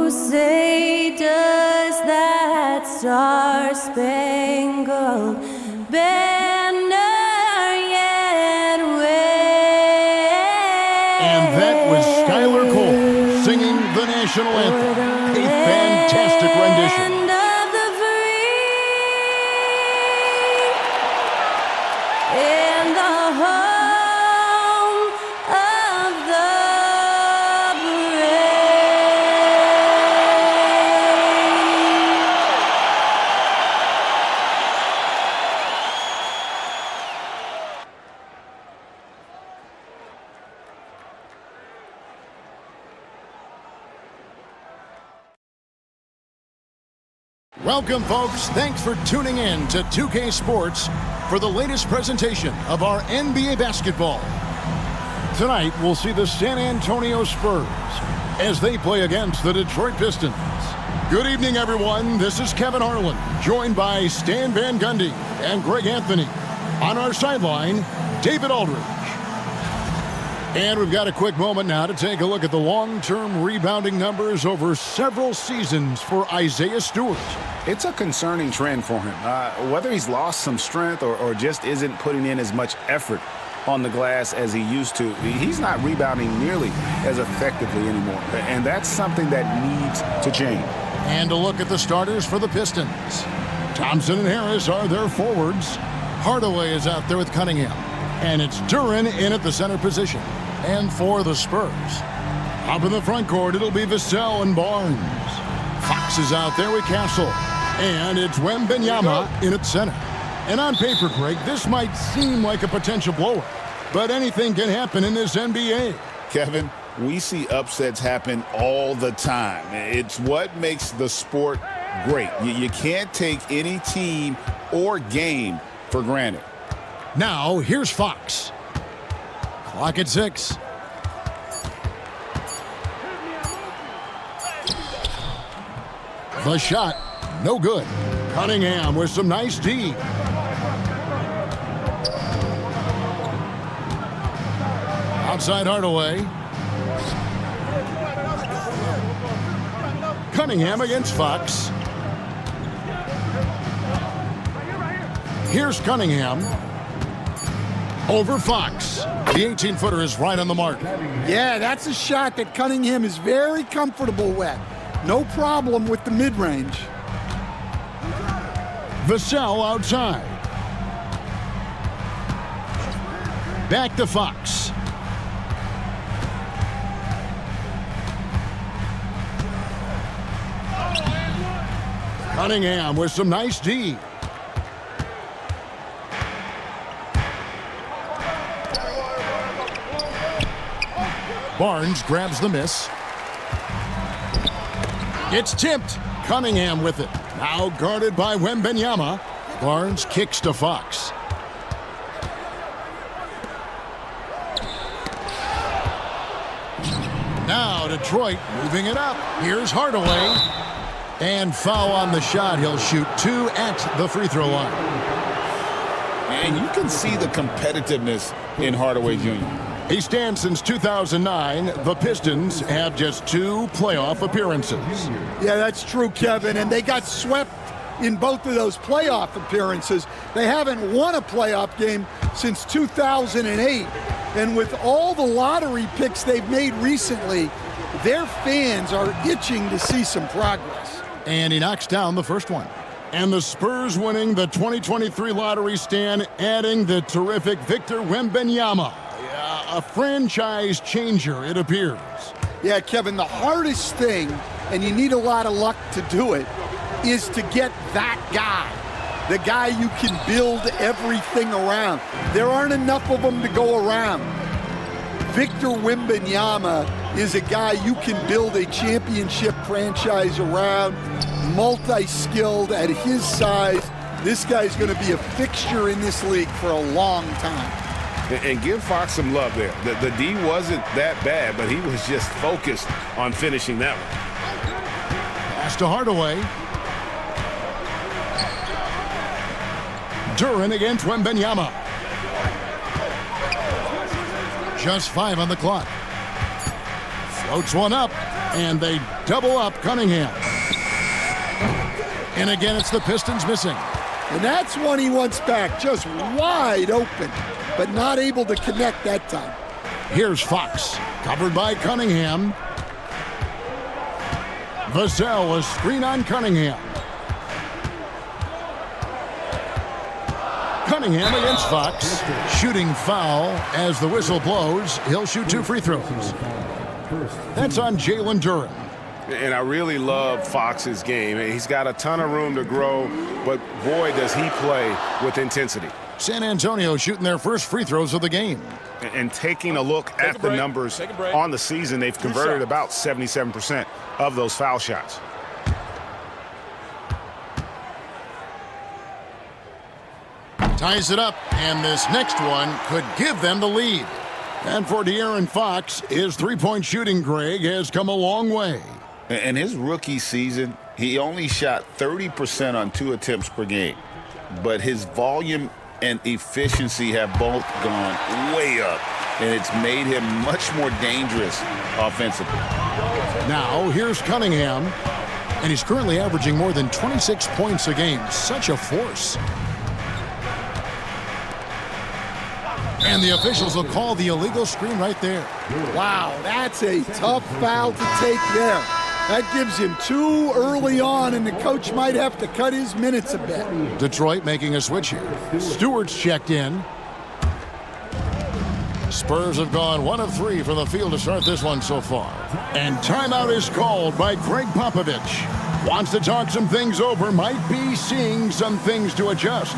say does that star-spangled banner yet wave? And that was Skylar Cole singing the national anthem. A fantastic rendition. Welcome, folks. Thanks for tuning in to 2K Sports for the latest presentation of our NBA basketball. Tonight, we'll see the San Antonio Spurs as they play against the Detroit Pistons. Good evening, everyone. This is Kevin Harlan, joined by Stan Van Gundy and Greg Anthony. On our sideline, David Aldridge. And we've got a quick moment now to take a look at the long-term rebounding numbers over several seasons for Isaiah Stewart. It's a concerning trend for him. Whether he's lost some strength or just isn't putting in as much effort on the glass as he used to, he's not rebounding nearly as effectively anymore. And that's something that needs to change. And a look at the starters for the Pistons. Thompson and Harris are their forwards. Hardaway is out there with Cunningham. And it's Duren in at the center position. And for the Spurs, up in the front court, it'll be Vassell and Barnes. Fox is out there with Castle. And it's Wembanyama in at center. And on paper, Greg, this might seem like a potential blowout, but anything can happen in this NBA. Kevin, we see upsets happen all the time. It's what makes the sport great. You can't take any team or game for granted. Now, here's Fox. Clock at 6. The shot, no good. Cunningham with some nice D. Outside Hardaway. Cunningham against Fox. Here's Cunningham. Over Fox. The 18-footer is right on the mark. Yeah, that's a shot that Cunningham is very comfortable with. No problem with the mid-range. Vassell outside. Back to Fox. Cunningham with some nice D. Barnes grabs the miss. It's tipped. Cunningham with it. Now guarded by Wembanyama. Barnes kicks to Fox. Now Detroit moving it up. Here's Hardaway. And foul on the shot. He'll shoot 2 at the free throw line. And you can see the competitiveness in Hardaway Jr. He stands since 2009. The Pistons have just 2 playoff appearances. Yeah, that's true, Kevin. And they got swept in both of those playoff appearances. They haven't won a playoff game since 2008. And with all the lottery picks they've made recently, their fans are itching to see some progress. And he knocks down the first one. And the Spurs winning the 2023 lottery, Stan, adding the terrific Victor Wembanyama. A franchise changer, it appears. Yeah, Kevin, the hardest thing, and you need a lot of luck to do it, is to get that guy. The guy you can build everything around. There aren't enough of them to go around. Victor Wembanyama is a guy you can build a championship franchise around, multi-skilled at his size. This guy's going to be a fixture in this league for a long time. And give Fox some love there. The D wasn't that bad, but he was just focused on finishing that one. Pass to Hardaway. Duren against Wembanyama. Just 5 on the clock. Floats one up, and they double up Cunningham. And again, it's the Pistons missing. And that's one he wants back, just wide open, but not able to connect that time. Here's Fox, covered by Cunningham. Vassell, a screen on Cunningham. Cunningham against Fox. Shooting foul as the whistle blows. He'll shoot 2 free throws. That's on Jalen Duren. And I really love Fox's game. He's got a ton of room to grow, but boy, does he play with intensity. San Antonio shooting their first free throws of the game. And taking a look at the numbers on the season, they've converted about 77% of those foul shots. Ties it up, and this next one could give them the lead. And for De'Aaron Fox, his three-point shooting, Greg, has come a long way. In his rookie season, he only shot 30% on 2 attempts per game. But his volume and efficiency have both gone way up, and it's made him much more dangerous offensively. Now, here's Cunningham, and he's currently averaging more than 26 points a game. Such a force. And the officials will call the illegal screen right there. Wow, that's a tough foul to take there. That gives him 2 early on, and the coach might have to cut his minutes a bit. Detroit making a switch here. Stewart's checked in. Spurs have gone 1 of 3 from the field to start this one so far. And timeout is called by Greg Popovich. Wants to talk some things over, might be seeing some things to adjust.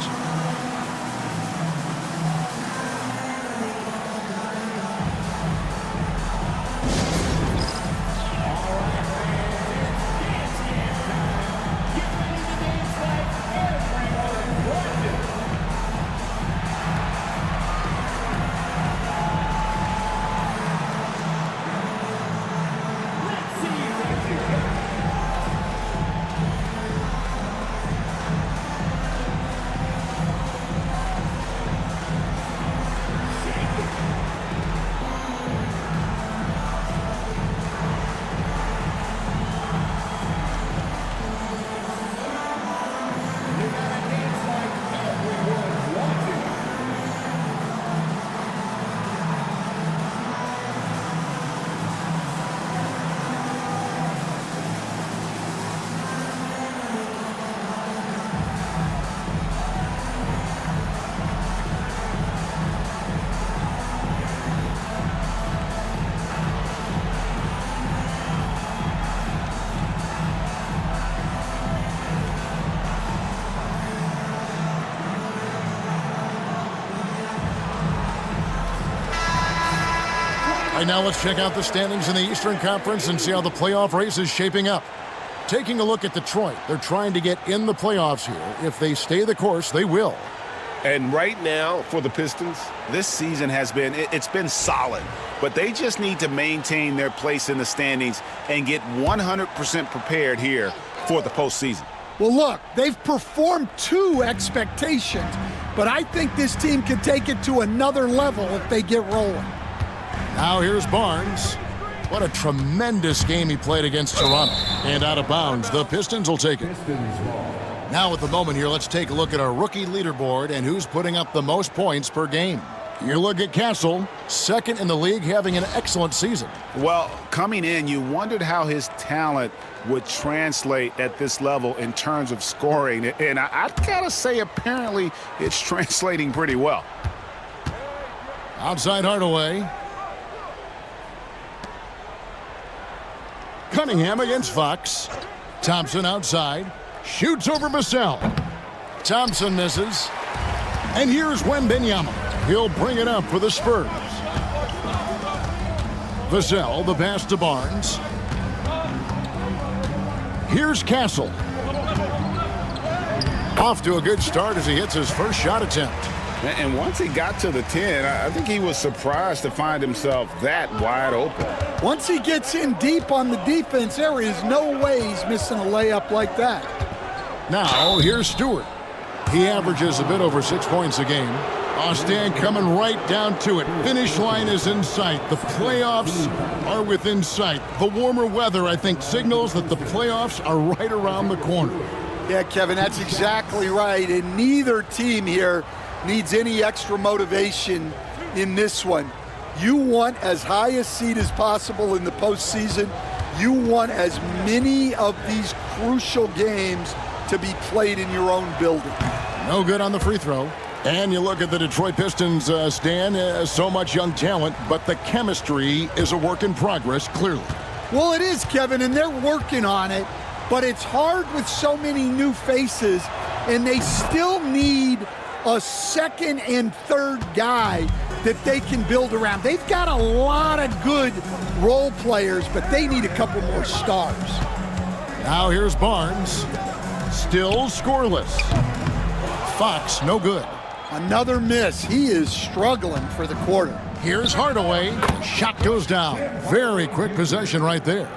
Right now, let's check out the standings in the Eastern Conference and see how the playoff race is shaping up. Taking a look at Detroit, they're trying to get in the playoffs here. If they stay the course, they will. And right now, for the Pistons, this season has been, it's been solid. But they just need to maintain their place in the standings and get 100% prepared here for the postseason. Well, look, they've performed to expectations, but I think this team can take it to another level if they get rolling. Now here's Barnes. What a tremendous game he played against Toronto. And out of bounds, the Pistons will take it. Now at the moment here, let's take a look at our rookie leaderboard and who's putting up the most points per game. You look at Castle, second in the league, having an excellent season. Well, coming in, you wondered how his talent would translate at this level in terms of scoring. And I gotta say, apparently, it's translating pretty well. Outside Hardaway. Cunningham against Fox. Thompson outside. Shoots over Vassell. Thompson misses. And here's Wembanyama. He'll bring it up for the Spurs. Vassell, the pass to Barnes. Here's Castle. Off to a good start as he hits his first shot attempt. And once he got to the 10, I think he was surprised to find himself that wide open. Once he gets in deep on the defense, there is no way he's missing a layup like that. Now, here's Stewart. He averages a bit over 6 points a game. Oh, Stan, coming right down to it. Finish line is in sight. The playoffs are within sight. The warmer weather, I think, signals that the playoffs are right around the corner. Yeah, Kevin, that's exactly right. And neither team here needs any extra motivation in this one. You want as high a seed as possible in the postseason. You want as many of these crucial games to be played in your own building. No good on the free throw. And you look at the Detroit Pistons, Stan, so much young talent, but the chemistry is a work in progress, clearly. Well, it is, Kevin, and they're working on it, but it's hard with so many new faces, and they still need a second and third guy that they can build around. They've got a lot of good role players, but they need a couple more stars. Now here's Barnes, still scoreless. Fox, no good. Another miss. He is struggling for the quarter. Here's Hardaway. Shot goes down. Very quick possession right there.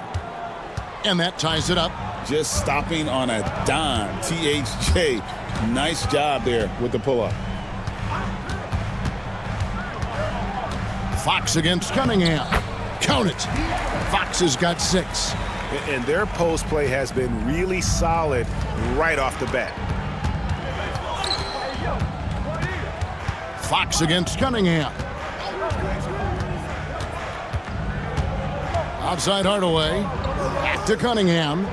And that ties it up. Just stopping on a dime. THJ, nice job there with the pull-up. Fox against Cunningham. Count it. Fox has got 6. And their post play has been really solid right off the bat. Fox against Cunningham. Outside Hardaway. Back to Cunningham.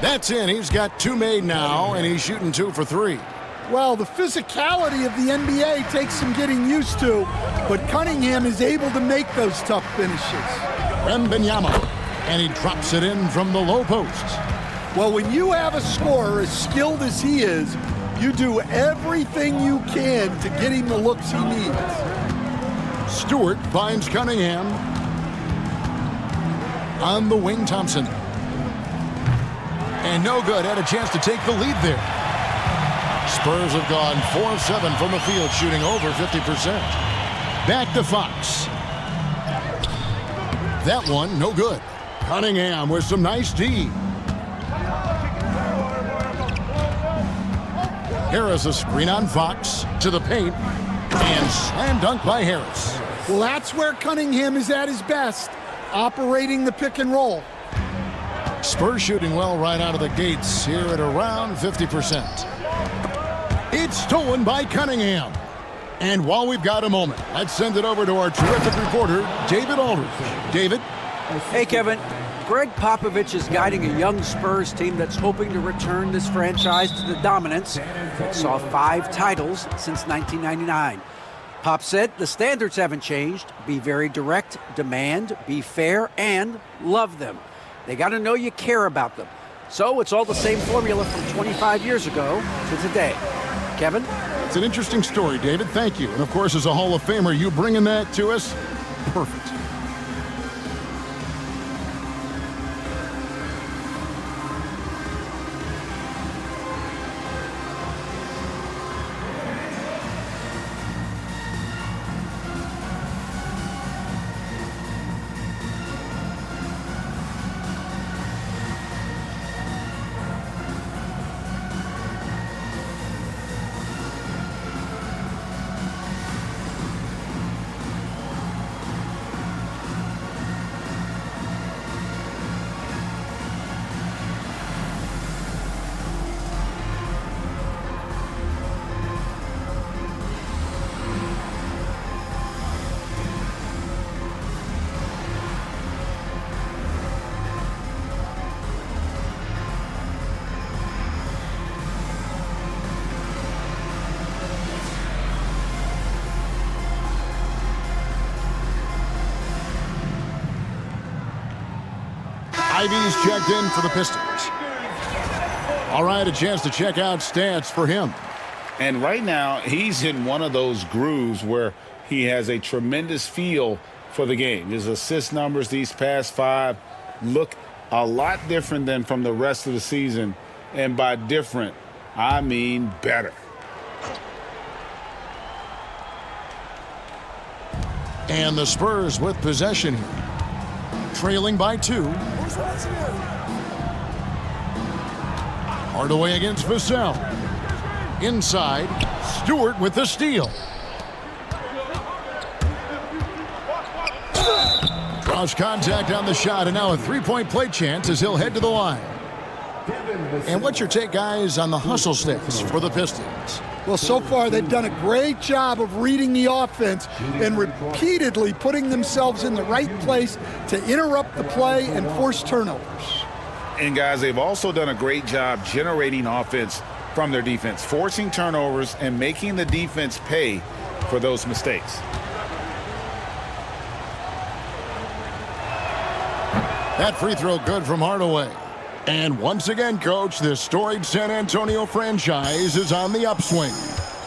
That's in. He's got 2 made now, and he's shooting 2 for 3. Well, the physicality of the NBA takes some getting used to, but Cunningham is able to make those tough finishes. Wembanyama, and he drops it in from the low post. Well, when you have a scorer as skilled as he is, you do everything you can to get him the looks he needs. Stewart finds Cunningham. On the wing, Thompson. And no good. Had a chance to take the lead there. Spurs have gone 4 of 7 from the field, shooting over 50%. Back to Fox. That one, no good. Cunningham with some nice D. Harris a screen on Fox to the paint. And slam dunk by Harris. Well, that's where Cunningham is at his best, operating the pick and roll. Spurs shooting well right out of the gates here at around 50%. It's stolen by Cunningham. And while we've got a moment, let's send it over to our terrific reporter, David Aldridge. David? Hey, Kevin. Greg Popovich is guiding a young Spurs team that's hoping to return this franchise to the dominance that saw 5 titles since 1999. Pop said the standards haven't changed. Be very direct, demand, be fair, and love them. They got to know you care about them. So it's all the same formula from 25 years ago to today. Kevin? It's an interesting story, David. Thank you. And, of course, as a Hall of Famer, you bringing that to us, perfect. Ivy's checked in for the Pistons. All right, a chance to check out stats for him. And right now, he's in one of those grooves where he has a tremendous feel for the game. His assist numbers these past 5 look a lot different than from the rest of the season. And by different, I mean better. And the Spurs with possession here. Trailing by 2. Hardaway against Vassell. Inside, Stewart with the steal. Draws contact on the shot, and now a three-point play chance as he'll head to the line. And what's your take, guys, on the hustle sticks for the Pistons? Well, so far they've done a great job of reading the offense and repeatedly putting themselves in the right place to interrupt the play and force turnovers. And, guys, they've also done a great job generating offense from their defense, forcing turnovers and making the defense pay for those mistakes. That free throw good from Hardaway. And once again, Coach, this storied San Antonio franchise is on the upswing.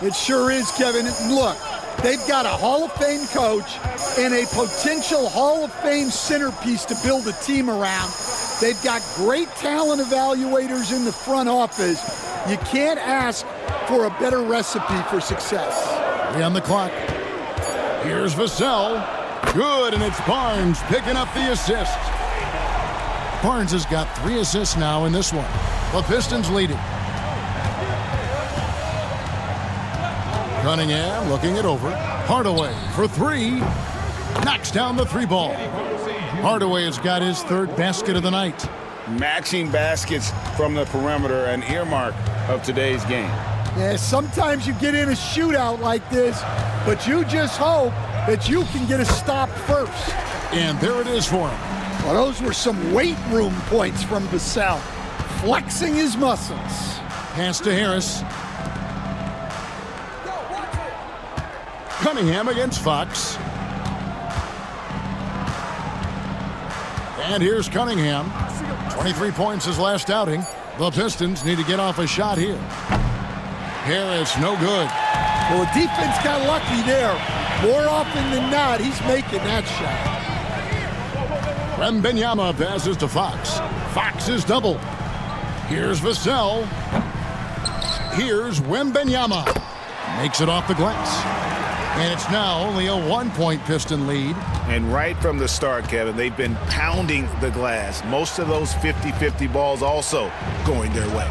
It sure is, Kevin. Look, they've got a Hall of Fame coach and a potential Hall of Fame centerpiece to build a team around. They've got great talent evaluators in the front office. You can't ask for a better recipe for success. 3 on the clock. Here's Vassell. Good, and it's Barnes picking up the assist. Barnes has got 3 assists now in this one. The Pistons leading. Cunningham looking it over. Hardaway for 3. Knocks down the 3 ball. Hardaway has got his 3rd basket of the night. Matching baskets from the perimeter, an earmark of today's game. Yeah, sometimes you get in a shootout like this, but you just hope that you can get a stop first. And there it is for him. Well, those were some weight room points from Vassell, flexing his muscles. Pass to Harris. Cunningham against Fox. And here's Cunningham. 23 points his last outing. The Pistons need to get off a shot here. Harris, no good. Well, the defense got lucky there. More often than not, he's making that shot. Wembanyama passes to Fox. Fox is double. Here's Vassell. Here's Wembanyama. Makes it off the glass. And it's now only a 1-point Piston lead. And right from the start, Kevin, they've been pounding the glass. Most of those 50-50 balls also going their way.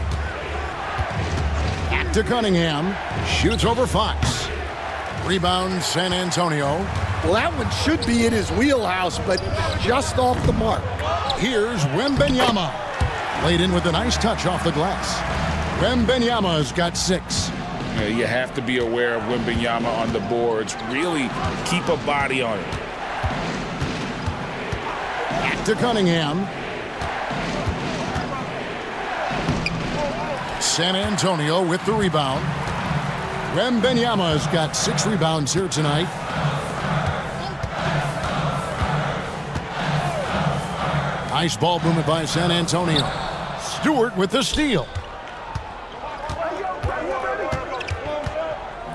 Back to Cunningham. Shoots over Fox. Rebound San Antonio. Well, that one should be in his wheelhouse, but just off the mark. Here's Wembanyama. Laid in with a nice touch off the glass. Wembanyama's got 6. You have to be aware of Wembanyama on the boards. Really keep a body on it. Back to Cunningham. San Antonio with the rebound. Wembanyama's got 6 rebounds here tonight. Nice ball movement by San Antonio. Stewart with the steal.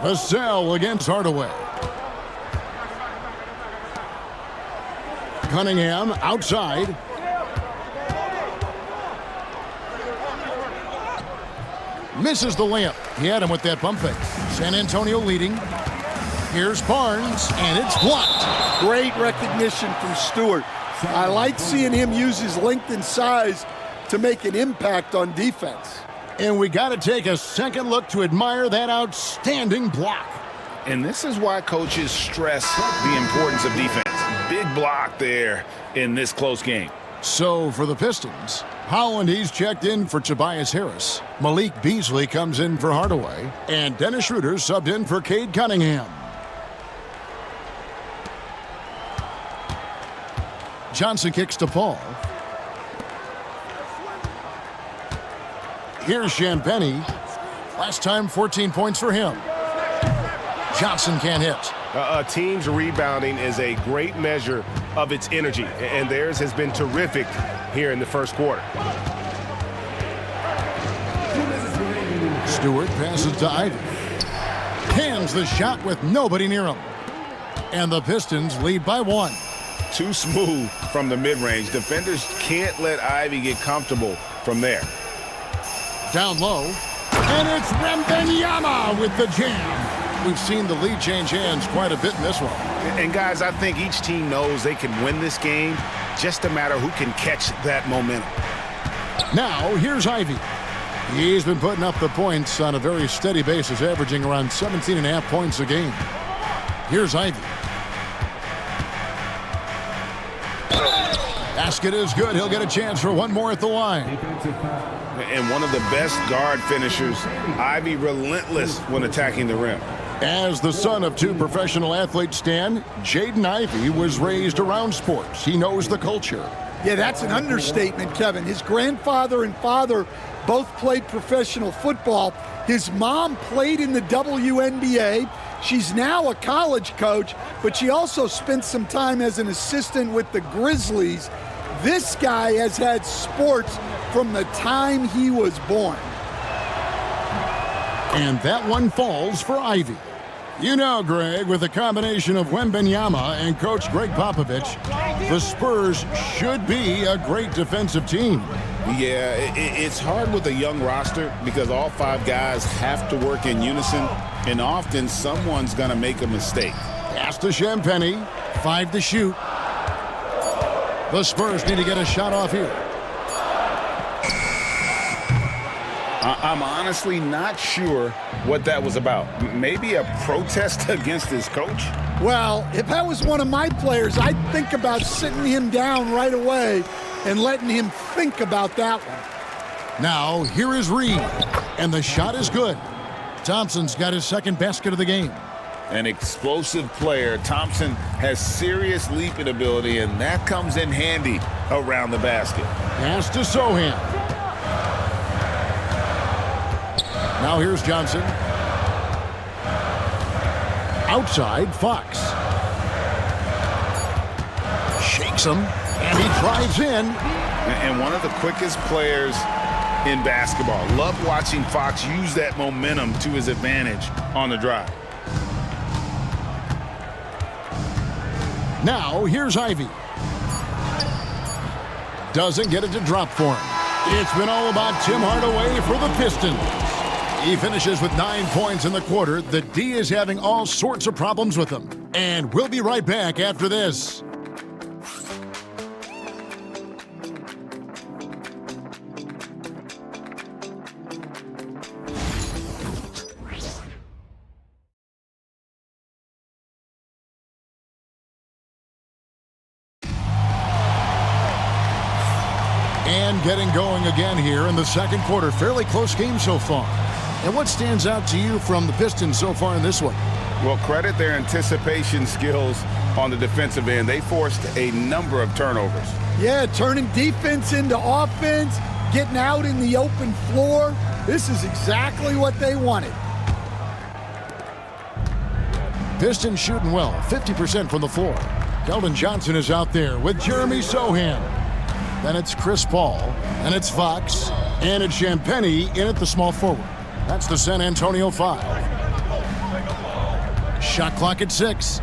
Vassell against Hardaway. Cunningham outside. Misses the layup. He had him with that pump fake. San Antonio leading. Here's Barnes, and it's blocked. Great recognition from Stewart. I like seeing him use his length and size to make an impact on defense. And we got to take a second look to admire that outstanding block. And this is why coaches stress the importance of defense. Big block there in this close game. So for the Pistons, Holland, he's checked in for Tobias Harris. Malik Beasley comes in for Hardaway. And Dennis Schroeder subbed in for Cade Cunningham. Johnson kicks to Paul. Here's Champagnie. Last time, 14 points for him. Johnson can't hit. A team's rebounding is a great measure of its energy, and theirs has been terrific here in the first quarter. Stewart passes to Ivy. Hands the shot with nobody near him. And the Pistons lead by 1. Too smooth from the mid-range. Defenders can't let Ivy get comfortable from there. Down low. And it's Wembanyama with the jam. We've seen the lead change hands quite a bit in this one. And guys, I think each team knows they can win this game. Just a matter who can catch that momentum. Now, here's Ivy. He's been putting up the points on a very steady basis, averaging around 17.5 points a game. Here's Ivy. Basket is good. He'll get a chance for one more at the line. And one of the best guard finishers, Ivy relentless when attacking the rim. As the son of two professional athletes, Stan, Jaden Ivey was raised around sports. He knows the culture. Yeah, that's an understatement, Kevin. His grandfather and father both played professional football. His mom played in the WNBA. She's now a college coach, but she also spent some time as an assistant with the Grizzlies. This guy has had sports from the time he was born. And that one falls for Ivy. You know, Greg, with a combination of Wembanyama and Coach Greg Popovich, the Spurs should be a great defensive team. Yeah, it's hard with a young roster because all five guys have to work in unison, and often someone's going to make a mistake. Pass to Champagnie, 5 to shoot. The Spurs need to get a shot off here. I'm honestly not sure what that was about. Maybe a protest against his coach? Well, if that was one of my players, I'd think about sitting him down right away and letting him think about that one. Now, here is Reed, and the shot is good. Thompson's got his second basket of the game. An explosive player. Thompson has serious leaping ability, and that comes in handy around the basket. Pass to Sohan. Now here's Johnson. Outside, Fox. Shakes him, and he drives in. And one of the quickest players in basketball. Love watching Fox use that momentum to his advantage on the drive. Now, here's Ivy. Doesn't get it to drop for him. It's been all about Tim Hardaway for the Pistons. He finishes with 9 points in the quarter. The D is having all sorts of problems with him. And we'll be right back after this. And getting going again here in the second quarter. Fairly close game so far. And what stands out to you from the Pistons so far in this one? Well, credit their anticipation skills on the defensive end. They forced a number of turnovers. Yeah, turning defense into offense, getting out in the open floor. This is exactly what they wanted. Pistons shooting well, 50% from the floor. Keldon Johnson is out there with Jeremy Sohan. Then it's Chris Paul, and it's Fox, and it's Champagnie in at the small forward. That's the San Antonio 5. Shot clock at 6.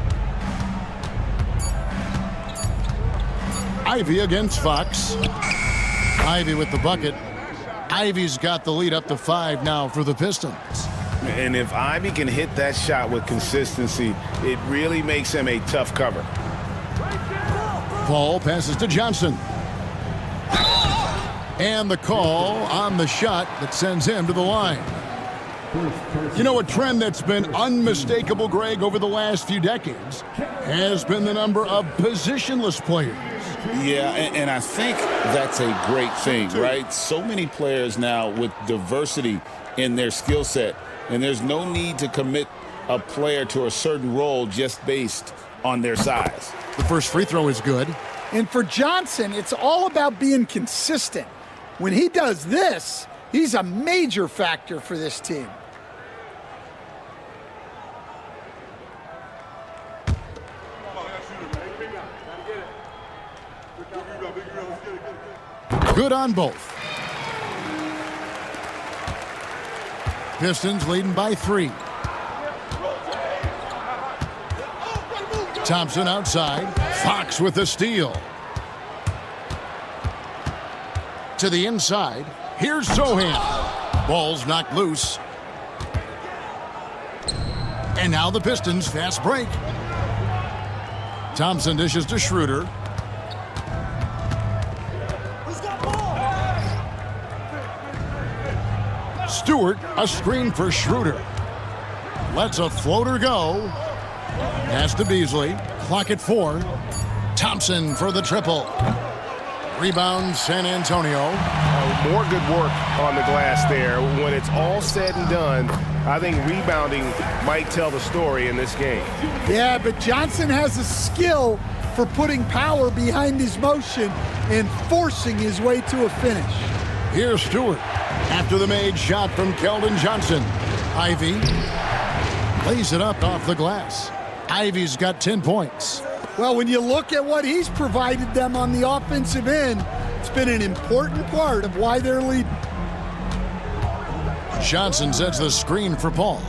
Ivy against Fox. Ivy with the bucket. Ivy's got the lead up to 5 now for the Pistons. And if Ivy can hit that shot with consistency, it really makes him a tough cover. Paul passes to Johnson. And the call on the shot that sends him to the line. You know, a trend that's been unmistakable, Greg, over the last few decades has been the number of positionless players. Yeah, and I think that's a great thing, right? So many players now with diversity in their skill set, and there's no need to commit a player to a certain role just based on their size. The first free throw is good. And for Johnson, it's all about being consistent. When he does this, he's a major factor for this team. Good on both. Pistons leading by 3. Thompson outside. Fox with the steal. To the inside. Here's Sohan. Ball's knocked loose. And now the Pistons fast break. Thompson dishes to Schroeder. Stewart, a screen for Schroeder. Lets a floater go. Pass to Beasley. Clock at 4. Thompson for the triple. Rebound, San Antonio. More good work on the glass there. When it's all said and done, I think rebounding might tell the story in this game. Yeah, but Johnson has a skill for putting power behind his motion and forcing his way to a finish. Here's Stewart after the made shot from Keldon Johnson. Ivy lays it up off the glass. Ivy's got 10 points. Well, when you look at what he's provided them on the offensive end, it's been an important part of why they're leading. Johnson sets the screen for Paul.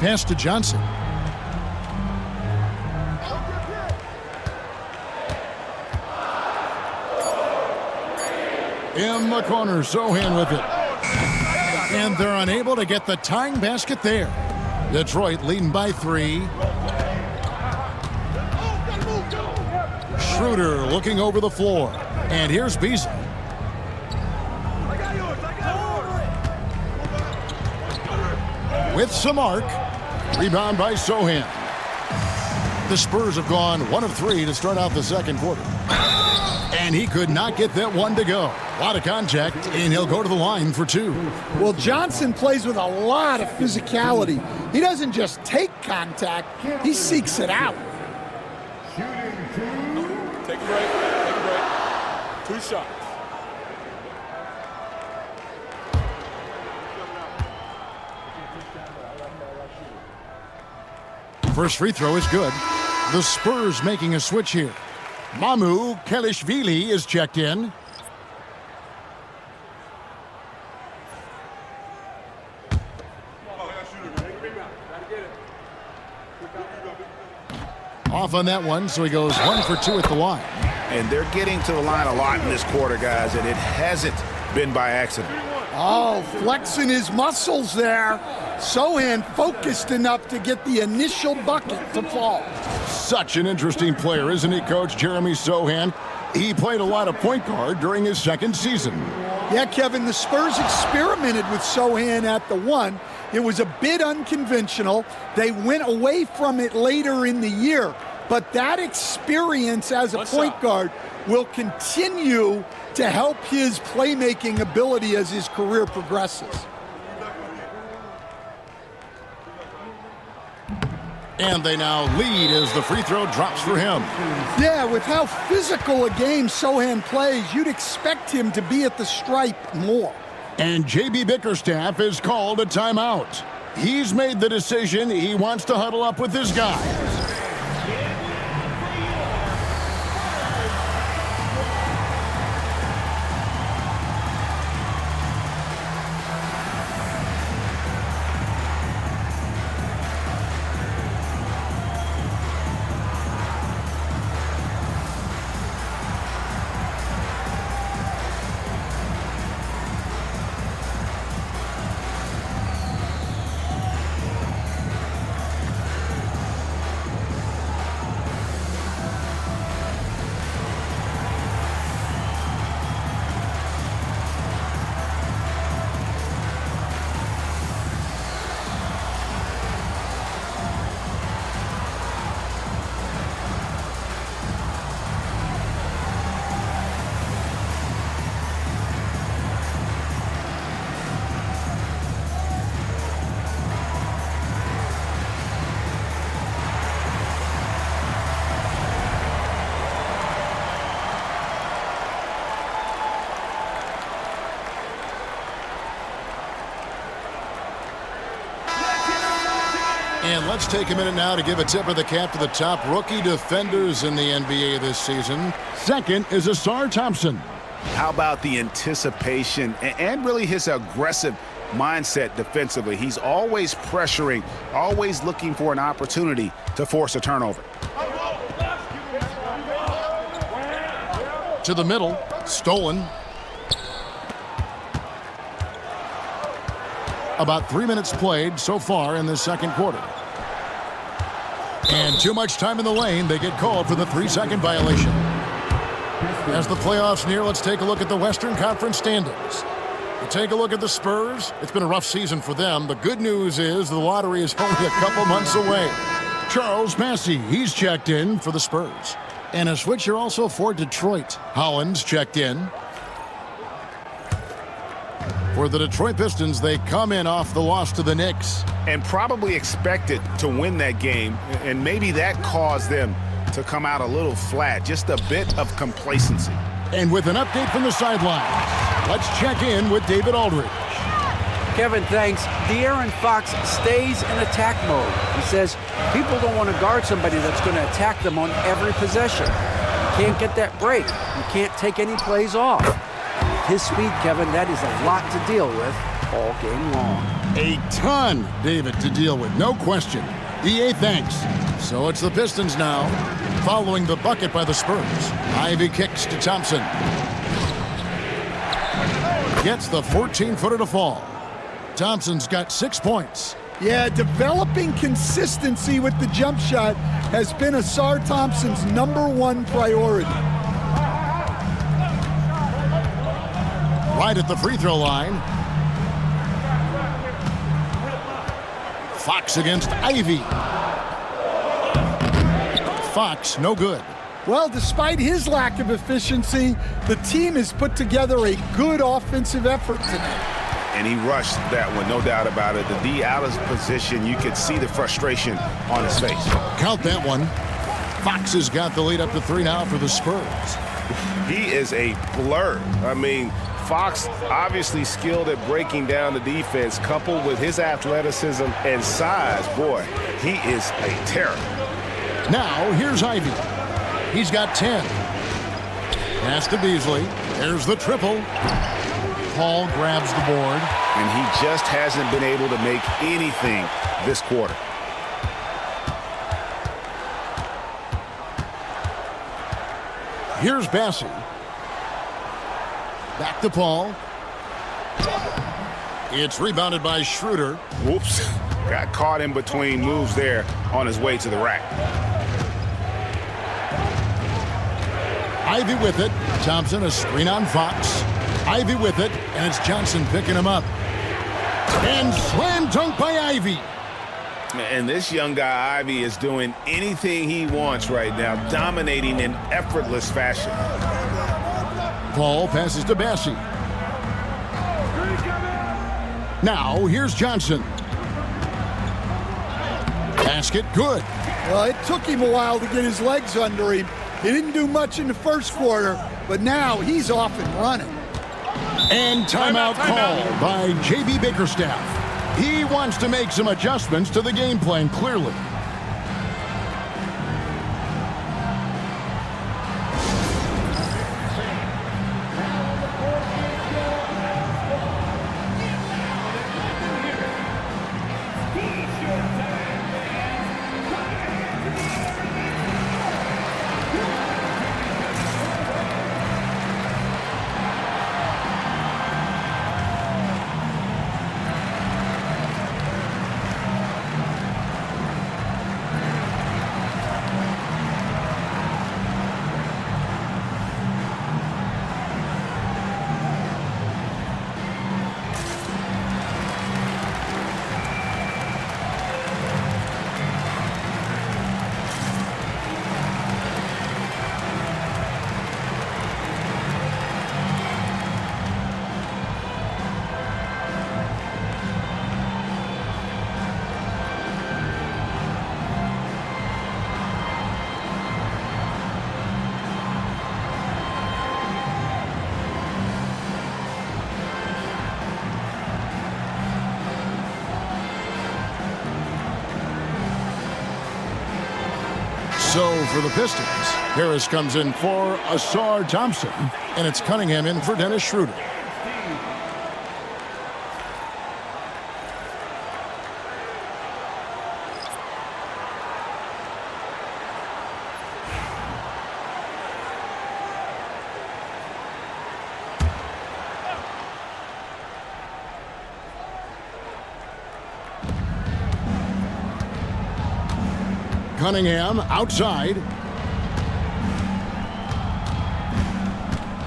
Pass to Johnson. In the corner, Sohan with it. And they're unable to get the tying basket there. Detroit leading by 3. Schroeder looking over the floor. And here's Beasley. With some arc. Rebound by Sohan. The Spurs have gone 1 of 3 to start out the second quarter. And he could not get that one to go. A lot of contact, and he'll go to the line for 2. Well, Johnson plays with a lot of physicality. He doesn't just take contact, he seeks it out. Take a break. Take a break. 2 shots. First free throw is good. The Spurs making a switch here. Mamu Kelishvili is checked in. Off on that one, so he goes 1 for 2 at the line. And they're getting to the line a lot in this quarter, guys, and it hasn't been by accident. Oh, flexing his muscles there. Sohan focused enough to get the initial bucket to fall. Such an interesting player, isn't he, Coach Jeremy Sohan? He played a lot of point guard during his second season. Yeah, Kevin, the Spurs experimented with Sohan at the 1. It was a bit unconventional. They went away from it later in the year. But that experience as a point guard will continue to help his playmaking ability as his career progresses. And they now lead as the free throw drops for him. Yeah, with how physical a game Sohan plays, you'd expect him to be at the stripe more. And J.B. Bickerstaff has called a timeout. He's made the decision he wants to huddle up with his guys. And let's take a minute now to give a tip of the cap to the top rookie defenders in the NBA this season. Second is Asar Thompson. How about the anticipation and really his aggressive mindset defensively? He's always pressuring, always looking for an opportunity to force a turnover. To the middle, stolen. About 3 minutes played so far in the second quarter. And too much time in the lane. They get called for the 3-second violation. As the playoffs near, let's take a look at the Western Conference standings. Take a look at the Spurs. It's been a rough season for them. The good news is the lottery is only a couple months away. Charles Massey, he's checked in for the Spurs. And a switcher also for Detroit. Hollins checked in. For the Detroit Pistons, they come in off the loss to the Knicks. And probably expected to win that game, and maybe that caused them to come out a little flat, just a bit of complacency. And with an update from the sidelines, let's check in with David Aldridge. Kevin, thanks. De'Aaron Fox stays in attack mode. He says people don't want to guard somebody that's going to attack them on every possession. You can't get that break. You can't take any plays off. His speed, Kevin, that is a lot to deal with all game long. A ton, David, to deal with, no question. EA thanks. So it's the Pistons now, following the bucket by the Spurs. Ivy kicks to Thompson. Gets the 14-footer to fall. Thompson's got 6 points. Yeah, developing consistency with the jump shot has been Asar Thompson's #1 priority. Right at the free throw line. Fox against Ivy. Fox, no good. Well, despite his lack of efficiency, the team has put together a good offensive effort tonight. And he rushed that one, no doubt about it. The D out of position, you could see the frustration on his face. Count that one. Fox has got the lead up to 3 now for the Spurs. He is a blur. I mean, Fox obviously skilled at breaking down the defense, coupled with his athleticism and size. Boy, he is a terror. Now, here's Ivy. He's got 10. Pass to Beasley. There's the triple. Paul grabs the board. And he just hasn't been able to make anything this quarter. Here's Bassey. Back to Paul. It's rebounded by Schroeder. Whoops. Got caught in between moves there on his way to the rack. Ivy with it. Thompson, a screen on Fox. Ivy with it, and it's Johnson picking him up. And slam dunk by Ivy. And this young guy, Ivy, is doing anything he wants right now, dominating in effortless fashion. Paul passes to Bassey. Now, here's Johnson. Basket, good. Well, it took him a while to get his legs under him. He didn't do much in the first quarter, but now he's off and running. And timeout called by J.B. Bickerstaff. He wants to make some adjustments to the game plan, clearly. So for the Pistons, Harris comes in for Asar Thompson, and it's Cunningham in for Dennis Schroeder. Cunningham outside.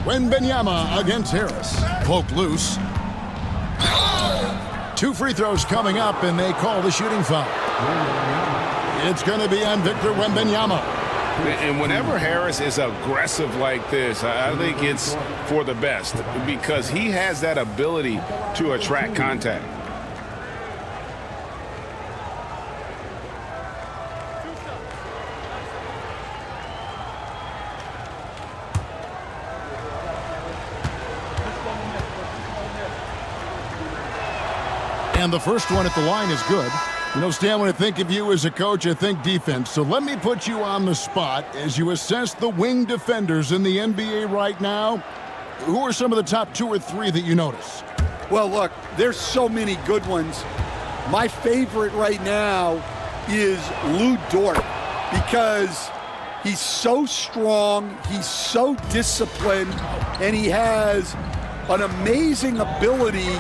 Wembanyama against Harris. Poke loose. 2 free throws coming up, and they call the shooting foul. It's going to be on Victor Wembanyama. And whenever Harris is aggressive like this, I think it's for the best because he has that ability to attract contact. And the first one at the line is good. You know, Stan, when I think of you as a coach, I think defense. So let me put you on the spot as you assess the wing defenders in the NBA right now. Who are some of the top 2 or 3 that you notice? Well, look, there's so many good ones. My favorite right now is Lou Dort because he's so strong, he's so disciplined, and he has an amazing ability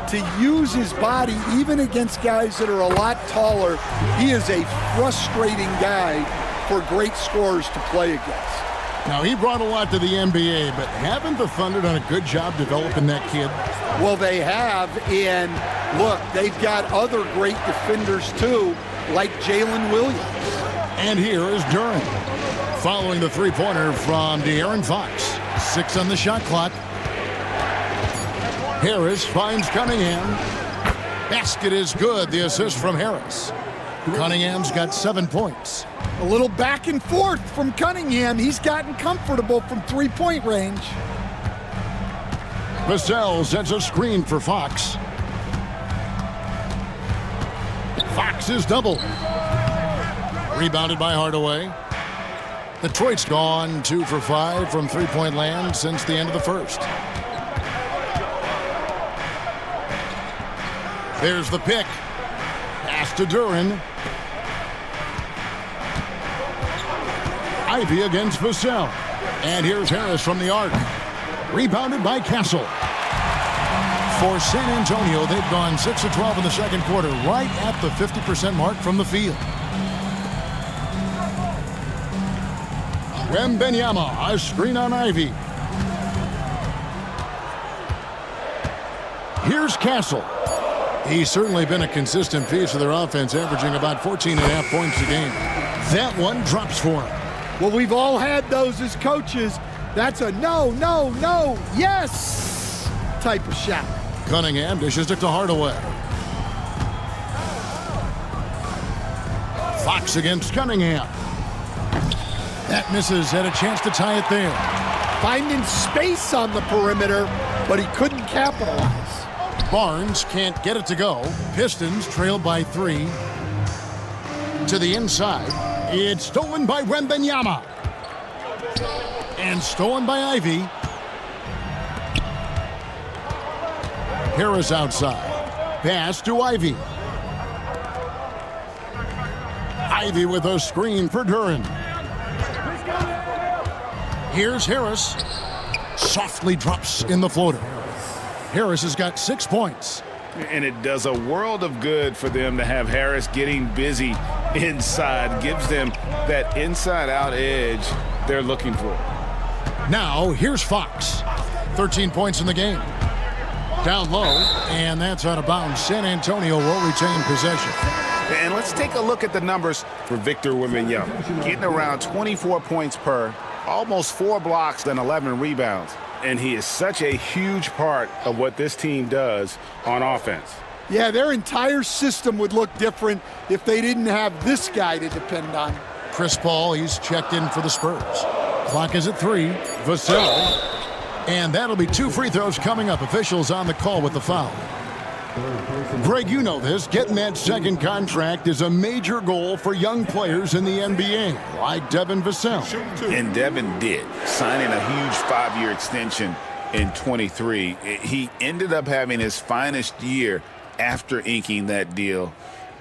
to use his body even against guys that are a lot taller. He is a frustrating guy for great scorers to play against. Now, he brought a lot to the NBA, but haven't the Thunder done a good job developing that kid? Well, they have, and look, they've got other great defenders too, like Jalen Williams. And here is Duren, following the three-pointer from De'Aaron Fox. 6 on the shot clock. Harris finds Cunningham. Basket is good. The assist from Harris. Cunningham's got 7 points. A little back and forth from Cunningham. He's gotten comfortable from three-point range. Vassell sets a screen for Fox. Fox is doubled. Rebounded by Hardaway. Detroit's gone 2 for 5 from three-point land since the end of the first. There's the pick. Pass to Duren. Ivy against Vassell. And here's Harris from the arc. Rebounded by Castle. For San Antonio, they've gone 6 of 12 in the second quarter, right at the 50% mark from the field. Wembanyama, a screen on Ivy. Here's Castle. He's certainly been a consistent piece of their offense, averaging about 14.5 points a game. That one drops for him. Well, we've all had those as coaches. That's a no, no, no, yes type of shot. Cunningham dishes it to Hardaway. Fox against Cunningham. That misses. Had a chance to tie it there. Finding space on the perimeter, but he couldn't capitalize. Barnes can't get it to go. Pistons trail by 3. To the inside. It's stolen by Wembanyama. And stolen by Ivy. Harris outside. Pass to Ivy. Ivy with a screen for Duren. Here's Harris. Softly drops in the floater. Harris has got 6 points. And it does a world of good for them to have Harris getting busy inside. Gives them that inside-out edge they're looking for. Now, here's Fox. 13 points in the game. Down low, and that's out of bounds. San Antonio will retain possession. And let's take a look at the numbers for Victor Wembanyama. Getting around 24 points per, almost 4 blocks and 11 rebounds. And he is such a huge part of what this team does on offense. Yeah, their entire system would look different if they didn't have this guy to depend on. Chris Paul, he's checked in for the Spurs. Clock is at 3. Vassell. And that'll be 2 free throws coming up. Officials on the call with the foul. Greg, you know this. Getting that second contract is a major goal for young players in the NBA, like Devin Vassell. And Devin did, signing a huge 5-year extension in 23. He ended up having his finest year after inking that deal.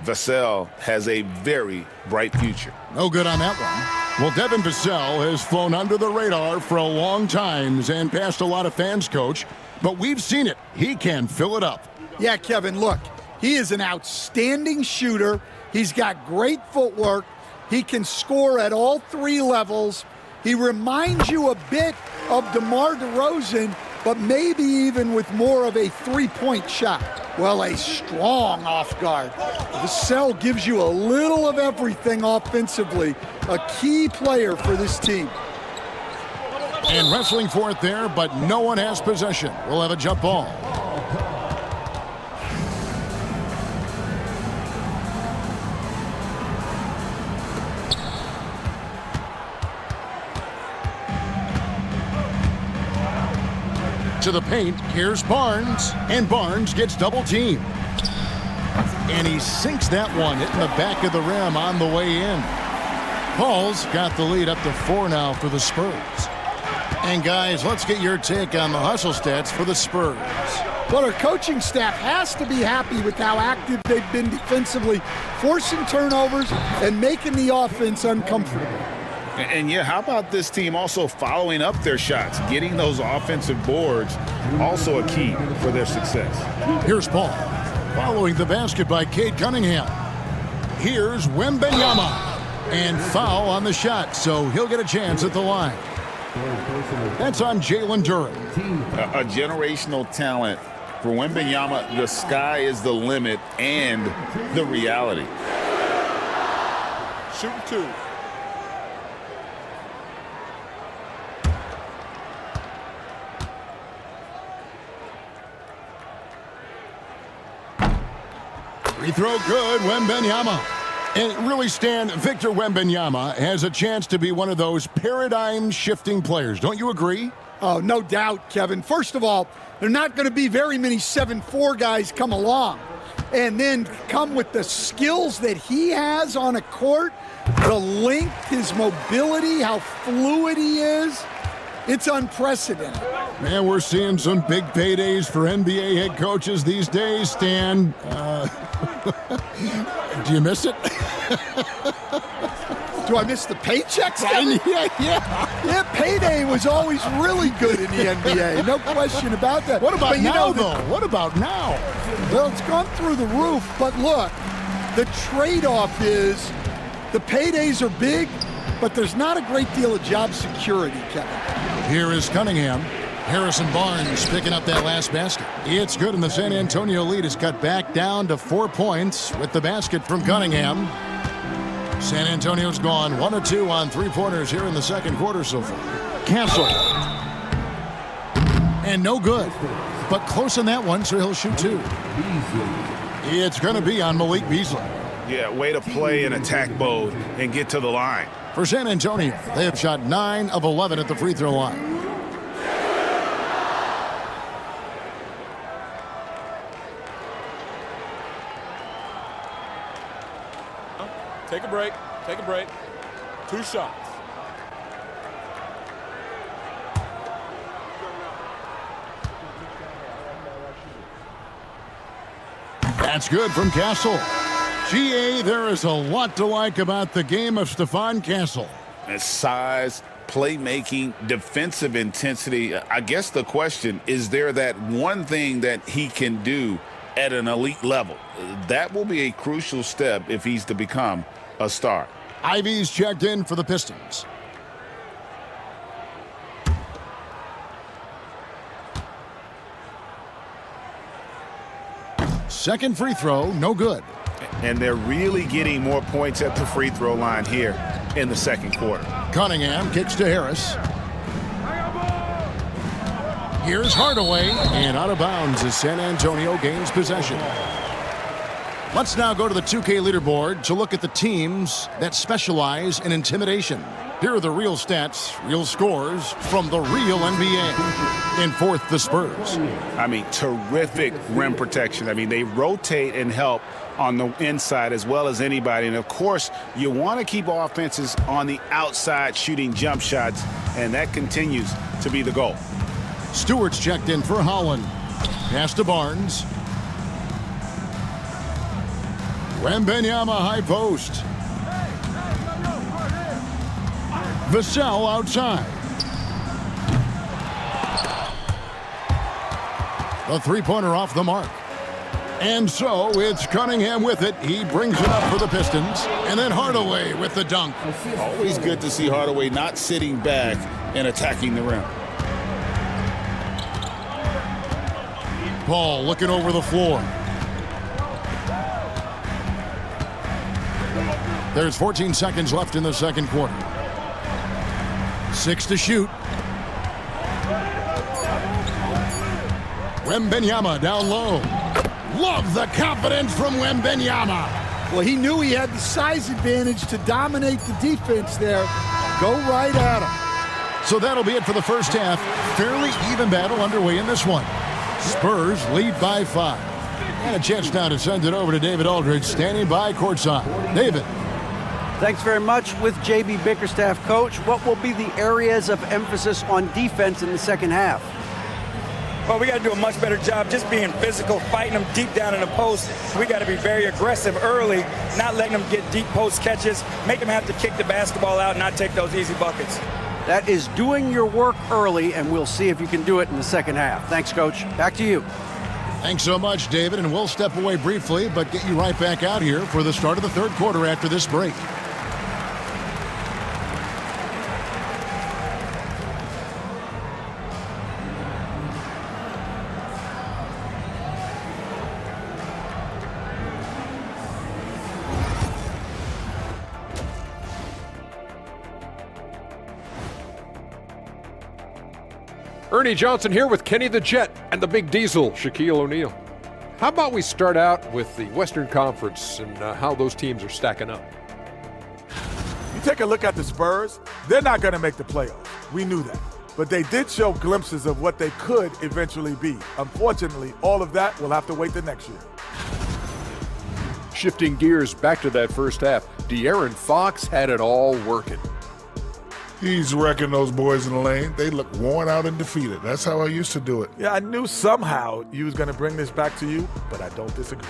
Vassell has a very bright future. No good on that one. Well, Devin Vassell has flown under the radar for a long time and passed a lot of fans, Coach. But we've seen it. He can fill it up. Yeah, Kevin, look, he is an outstanding shooter. He's got great footwork. He can score at all 3 levels. He reminds you a bit of DeMar DeRozan, but maybe even with more of a 3-point shot. Well, a strong off guard. Vassell gives you a little of everything offensively. A key player for this team. And wrestling for it there, but no one has possession. We'll have a jump ball. To the paint, here's Barnes, and Barnes gets double teamed. And he sinks that one, hitting the back of the rim on the way in. Paul's got the lead up to 4 now for the Spurs. And guys, let's get your take on the hustle stats for the Spurs. Well, our coaching staff has to be happy with how active they've been defensively, forcing turnovers and making the offense uncomfortable. And yeah, how about this team also following up their shots, getting those offensive boards, also a key for their success. Here's Paul, following the basket by Cade Cunningham. Here's Wembanyama, and foul on the shot, so he'll get a chance at the line. That's on Jalen Durham. A generational talent for Wembanyama. The sky is the limit and the reality. Shooting 2. Free throw good, Wembanyama. And really, Stan, Victor Wembanyama has a chance to be one of those paradigm-shifting players. Don't you agree? Oh, no doubt, Kevin. First of all, there are not going to be very many 7'4" guys come along. And then come with the skills that he has on a court, the length, his mobility, how fluid he is. It's unprecedented. Man, we're seeing some big paydays for NBA head coaches these days, Stan. Do you miss it? Do I miss the paychecks? Yeah. Payday was always really good in the NBA. No question about that. What about now, though? What about now? Well, it's gone through the roof, but look, the trade-off is the paydays are big, but there's not a great deal of job security, Kevin. Here is Cunningham. Harrison Barnes picking up that last basket. It's good, and the San Antonio lead is cut back down to 4 points with the basket from Cunningham. San Antonio's gone 1 of 2 on three-pointers here in the second quarter so far. Castle. And no good, but close on that one, so he'll shoot 2. It's going to be on Malik Beasley. Yeah, way to play in attack mode and get to the line. For San Antonio, they have shot 9 of 11 at the free throw line. Take a break. Take a break. 2 shots. That's good from Castle. GA, there is a lot to like about the game of Stephon Castle. His size, playmaking, defensive intensity. I guess the question, is there that one thing that he can do at an elite level? That will be a crucial step if he's to become a star. Ivy's checked in for the Pistons. Second free throw, no good. And they're really getting more points at the free throw line here in the second quarter. Cunningham kicks to Harris. Here's Hardaway, and out of bounds as San Antonio gains possession. Let's now go to the 2K leaderboard to look at the teams that specialize in intimidation. Here are the real stats, real scores from the real NBA. In fourth, the Spurs. I mean, terrific rim protection. I mean, they rotate and help on the inside as well as anybody. And, of course, you want to keep offenses on the outside shooting jump shots, and that continues to be the goal. Stewart's checked in for Holland. Pass to Barnes. Wembanyama high post. Vassell outside. The three-pointer off the mark. And so it's Cunningham with it. He brings it up for the Pistons. And then Hardaway with the dunk. Always good to see Hardaway not sitting back and attacking the rim. Paul looking over the floor. There's 14 seconds left in the second quarter. 6 to shoot. Wembanyama down low. Love the confidence from Wembanyama. Well, he knew he had the size advantage to dominate the defense there. Go right at him. So that'll be it for the first half. Fairly even battle underway in this one. Spurs lead by 5. And a chance now to send it over to David Aldridge, standing by courtside. David. Thanks very much. With J.B. Bickerstaff, coach, what will be the areas of emphasis on defense in the second half? Well, we got to do a much better job just being physical, fighting them deep down in the post. We got to be very aggressive early, not letting them get deep post catches, make them have to kick the basketball out and not take those easy buckets. That is doing your work early, and we'll see if you can do it in the second half. Thanks, Coach. Back to you. Thanks so much, David, and we'll step away briefly, but get you right back out here for the start of the third quarter after this break. Ernie Johnson here with Kenny the Jet and the Big Diesel, Shaquille O'Neal. How about we start out with the Western Conference and how those teams are stacking up? You take a look at the Spurs, they're not going to make the playoffs. We knew that. But they did show glimpses of what they could eventually be. Unfortunately, all of that will have to wait the next year. Shifting gears back to that first half, De'Aaron Fox had it all working. He's wrecking those boys in the lane. They look worn out and defeated. That's how I used to do it. Yeah, I knew somehow you was going to bring this back to you, but I don't disagree.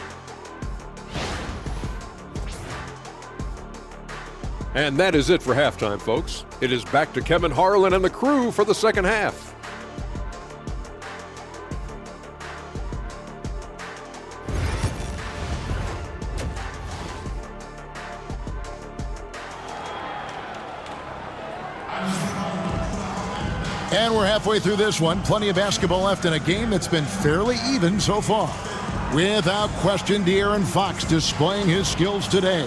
And that is it for halftime, folks. It is back to Kevin Harlan and the crew for the second half. And we're halfway through this one. Plenty of basketball left in a game that's been fairly even so far. Without question, De'Aaron Fox displaying his skills today.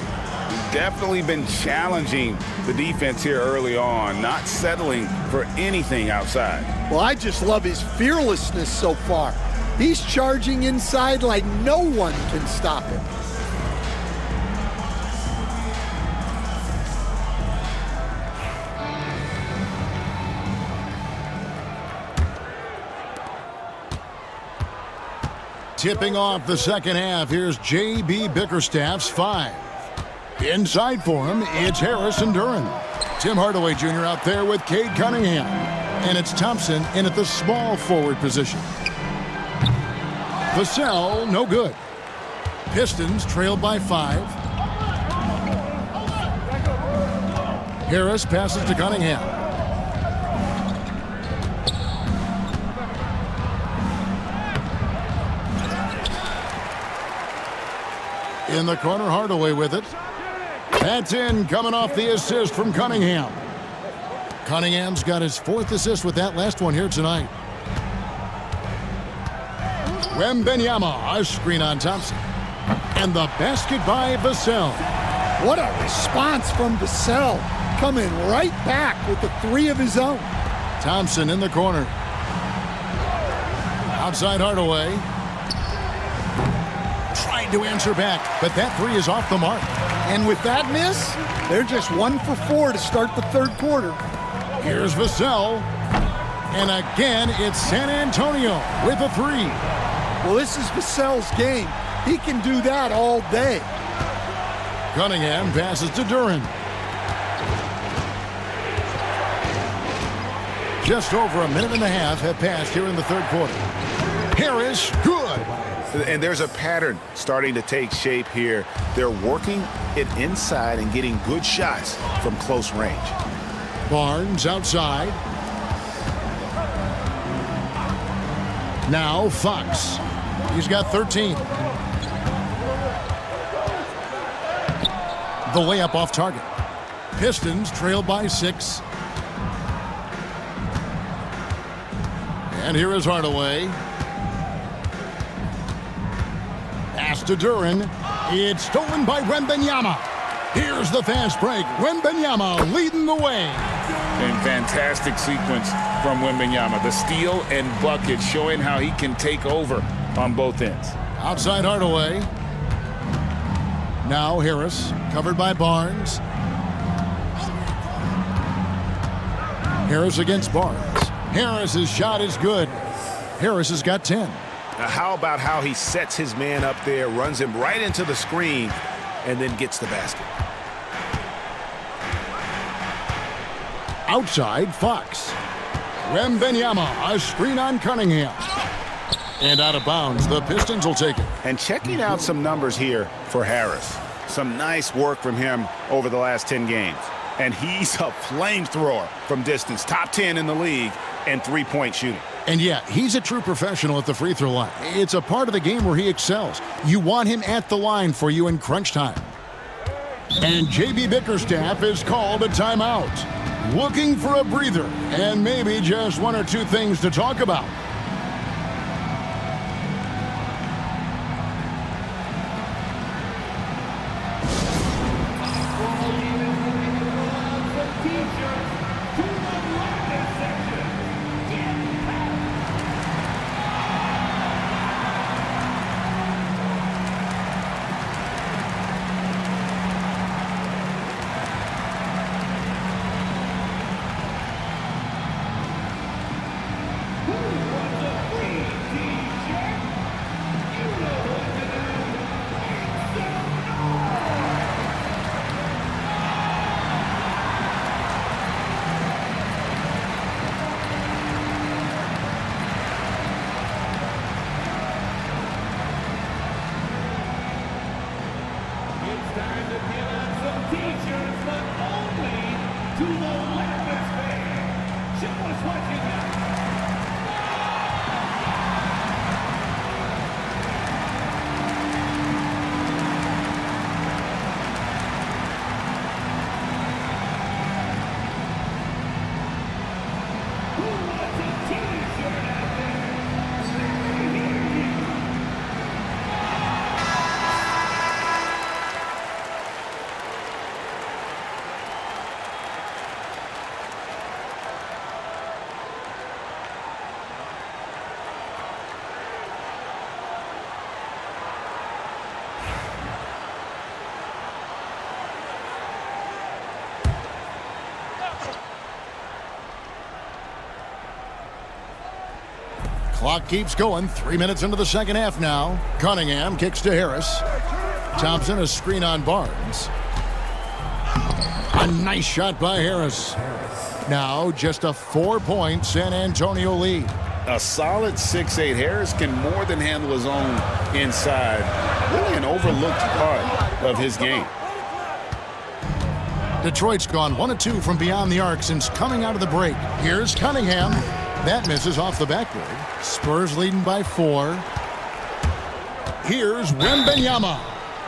He's definitely been challenging the defense here early on, not settling for anything outside. Well, I just love his fearlessness so far. He's charging inside like no one can stop him. Tipping off the second half, here's J.B. Bickerstaff's 5. Inside for him, it's Harrison Duran. Tim Hardaway Jr. out there with Cade Cunningham. And it's Thompson in at the small forward position. Vassell, no good. Pistons trailed by 5. Harris passes to Cunningham. In the corner, Hardaway with it. That's in, coming off the assist from Cunningham. Cunningham's got his 4th assist with that last one here tonight. Wembanyama, a screen on Thompson. And the basket by Vassell. What a response from Vassell, coming right back with the 3 of his own. Thompson in the corner. Outside Hardaway. Trying to answer back, but that 3 is off the mark. And with that miss, they're just 1 for 4 to start the third quarter. Here's Vassell. And again, it's San Antonio with a 3. Well, this is Vassell's game. He can do that all day. Cunningham passes to Duran. Just over a minute and a half have passed here in the third quarter. Harris, good. And there's a pattern starting to take shape here. They're working it inside and getting good shots from close range. Barnes outside. Now Fox. He's got 13. The layup off target. Pistons trailed by 6. And here is Hardaway. Pass to Duran. It's stolen by Wembanyama. Here's the fast break. Wembanyama leading the way. And fantastic sequence from Wembanyama. The steal and bucket showing how he can take over on both ends. Outside Hardaway. Now Harris, covered by Barnes. Harris against Barnes. Harris's shot is good. Harris has got 10. Now how about how he sets his man up there, runs him right into the screen, and then gets the basket. Outside Fox. Wembanyama, a screen on Cunningham. And out of bounds, the Pistons will take it. And checking out some numbers here for Harris. Some nice work from him over the last 10 games. And he's a flamethrower from distance. Top 10 in the league and three-point shooting. And yeah, he's a true professional at the free throw line. It's a part of the game where he excels. You want him at the line for you in crunch time. And J.B. Bickerstaff is called a timeout. Looking for a breather and maybe just one or two things to talk about. Clock keeps going. 3 minutes into the second half now. Cunningham kicks to Harris. Thompson, a screen on Barnes. A nice shot by Harris. Now just a 4-point San Antonio lead. A solid 6'8". Harris can more than handle his own inside. Really an overlooked part of his game. Detroit's gone 1 of 2 from beyond the arc since coming out of the break. Here's Cunningham. That misses off the backboard. Spurs leading by 4. Here's Wembanyama.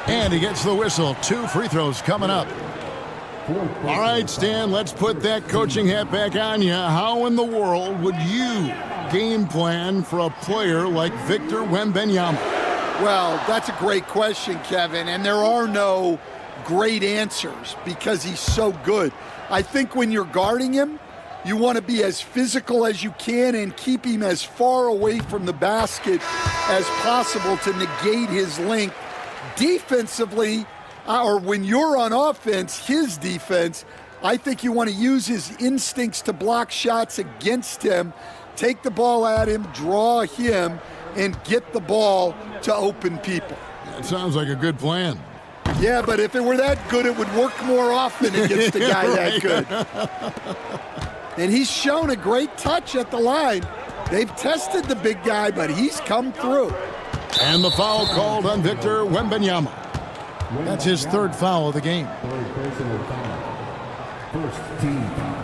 And he gets the whistle. 2 free throws coming up. All right, Stan, let's put that coaching hat back on you. How in the world would you game plan for a player like Victor Wembanyama? Well, that's a great question, Kevin, and there are no great answers because he's so good. I think when you're guarding him, you want to be as physical as you can and keep him as far away from the basket as possible to negate his length. Defensively, or when you're on offense, his defense, I think you want to use his instincts to block shots against him, take the ball at him, draw him, and get the ball to open people. That sounds like a good plan. Yeah, but if it were that good, it would work more often against a guy that good. And he's shown a great touch at the line. They've tested the big guy, but he's come through. And the foul called on Victor Wembanyama. That's his 3rd foul of the game. First team foul.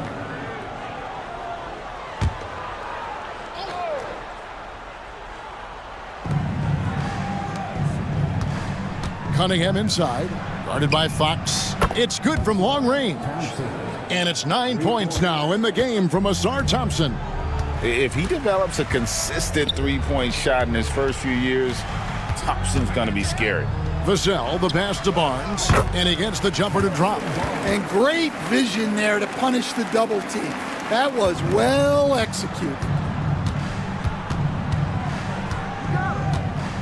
Cunningham inside, guarded by Fox. It's good from long range. And it's 9 points now in the game from Asar Thompson. If he develops a consistent three-point shot in his first few years, Thompson's going to be scary. Vassell, the pass to Barnes, and he gets the jumper to drop. And great vision there to punish the double team. That was well executed.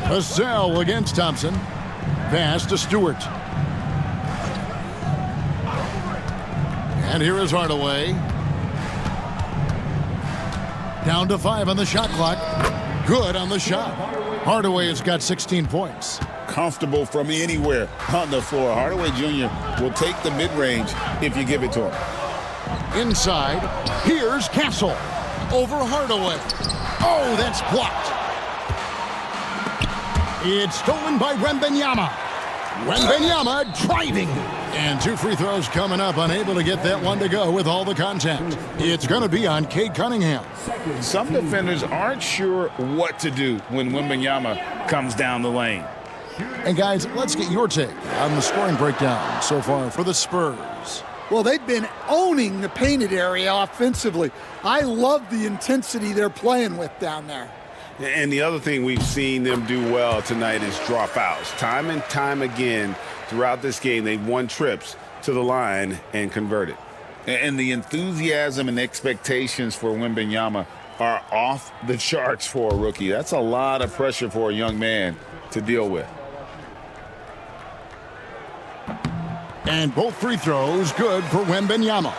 Vassell against Thompson. Pass to Stewart. And here is Hardaway. Down to 5 on the shot clock. Good on the shot. Hardaway has got 16 points. Comfortable from anywhere on the floor. Hardaway Jr. will take the mid-range if you give it to him. Inside, here's Castle. Over Hardaway. Oh, that's blocked. It's stolen by Wembanyama. Wembanyama driving. And 2 free throws coming up, unable to get that one to go with all the contact. It's going to be on Cade Cunningham. Some defenders aren't sure what to do when Wembanyama comes down the lane. And guys, let's get your take on the scoring breakdown so far for the Spurs. Well, they've been owning the painted area offensively. I love the intensity they're playing with down there. And the other thing we've seen them do well tonight is draw fouls. Time and time again throughout this game, they've won trips to the line and converted. And the enthusiasm and expectations for Wembanyama are off the charts for a rookie. That's a lot of pressure for a young man to deal with. And both free throws good for Wembanyama.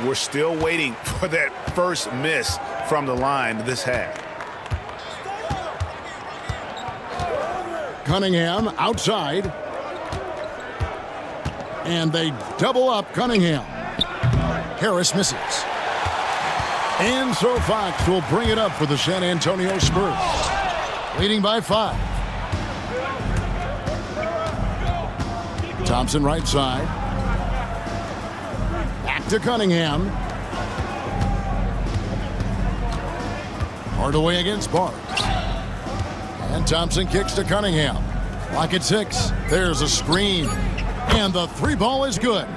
We're still waiting for that first miss from the line this half. Cunningham outside. And they double up Cunningham. Harris misses. And so Fox will bring it up for the San Antonio Spurs. Leading by 5. Thompson right side. Back to Cunningham. Hardaway against Barnes. And Thompson kicks to Cunningham. Clock at 6. There's a screen. And the 3 ball is good.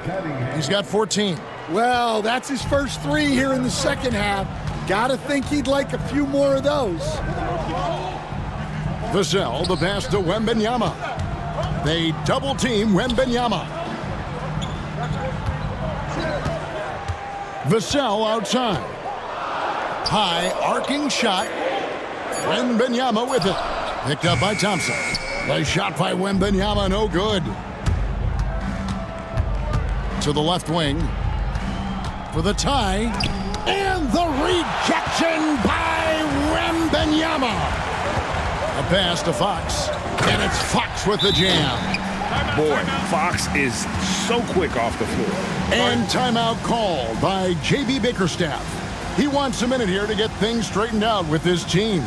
He's got 14. Well, that's his first 3 here in the second half. Gotta think he'd like a few more of those. Vassell, the pass to Wembanyama. They double team Wembanyama. Vassell outside. High arcing shot. Wembanyama with it. Picked up by Thompson. The shot by Wembanyama, no good. To the left wing. For the tie. And the rejection by Wembanyama. A pass to Fox. And it's Fox with the jam. Boy, Fox is so quick off the floor. And timeout called by J.B. Bickerstaff. He wants a minute here to get things straightened out with his team.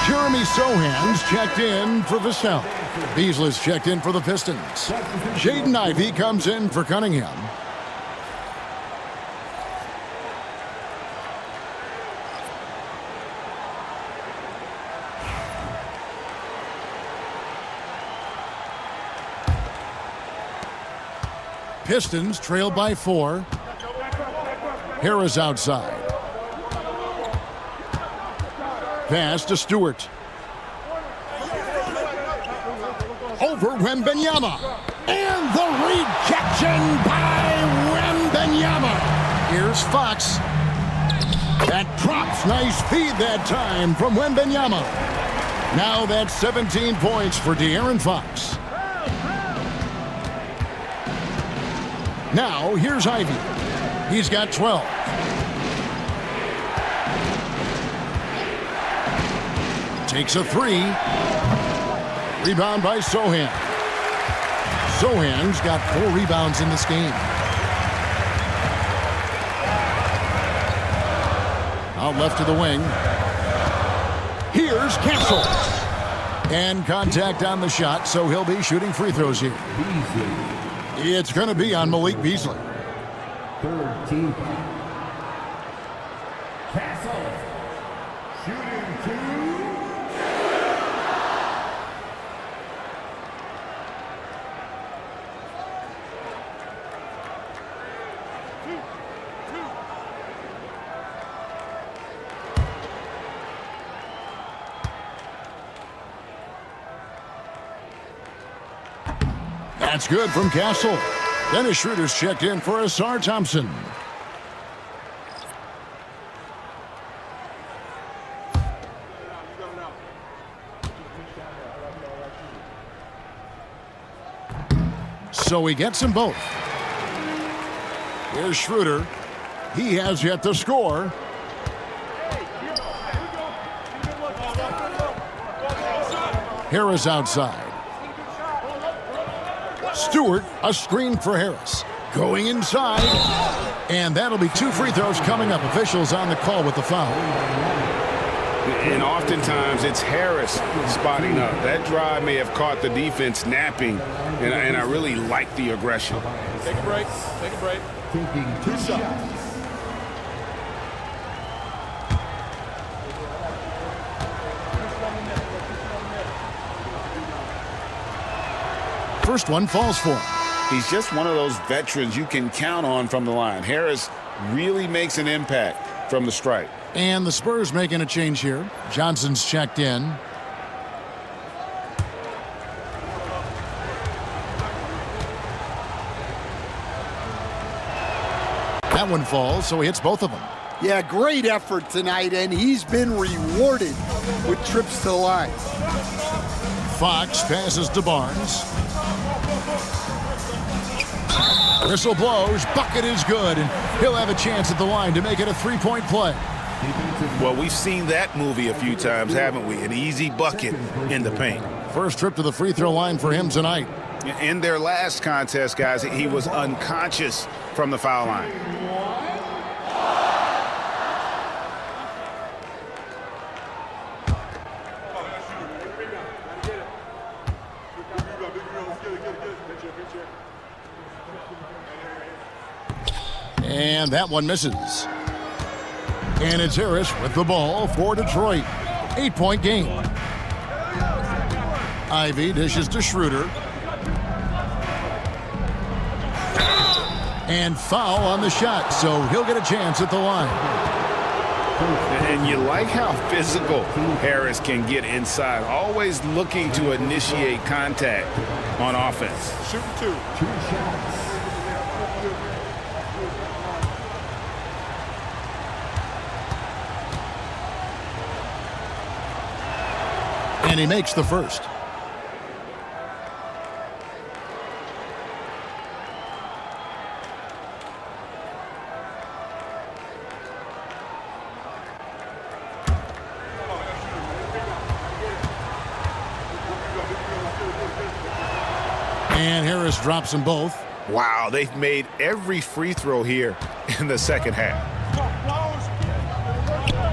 Jeremy Sohan's checked in for Vassell. Beasley's checked in for the Pistons. Jaden Ivey comes in for Cunningham. Pistons trailed by 4. Harris outside. Pass to Stewart. over Wembanyama. And the rejection by Wembanyama. Here's Fox. That drops. Nice feed that time from Wembanyama. Now that's 17 points for De'Aaron Fox. Now here's Ivy. He's got 12. Takes a three. Rebound by Sohan. Sohan's got 4 rebounds in this game. Out left to the wing. Here's Castle. And contact on the shot, so he'll be shooting free throws here. It's going to be on Malik Beasley. Third team. Castle. Shooting 2. That's good from Castle. Dennis Schroeder's checked in for Asar Thompson. So he gets them both. Here's Schroeder. He has yet to score. Harris outside. Stewart, a screen for Harris. Going inside. And that'll be 2 free throws coming up. Officials on the call with the foul. And oftentimes it's Harris spotting up. That drive may have caught the defense napping, and I really like the aggression. Take a break. Take a break. Taking 2 shots. First one falls for him. He's just one of those veterans you can count on from the line. Harris really makes an impact from the stripe. And the Spurs making a change here. Johnson's checked in. That one falls, so he hits both of them. Yeah, great effort tonight, and he's been rewarded with trips to the line. Fox passes to Barnes. Whistle blows, bucket is good, and he'll have a chance at the line to make it a 3-point play. Well, we've seen that movie a few times, haven't we? An easy bucket in the paint. First trip to the free throw line for him tonight. In their last contest, guys, he was unconscious from the foul line. And that one misses. And it's Harris with the ball for Detroit. 8-point game. Ivy dishes to Schroeder. And foul on the shot, so he'll get a chance at the line. And you like how physical Harris can get inside, always looking to initiate contact on offense. Shooting 2. 2 shots. And he makes the first. And Harris drops them both. Wow, they've made every free throw here in the second half.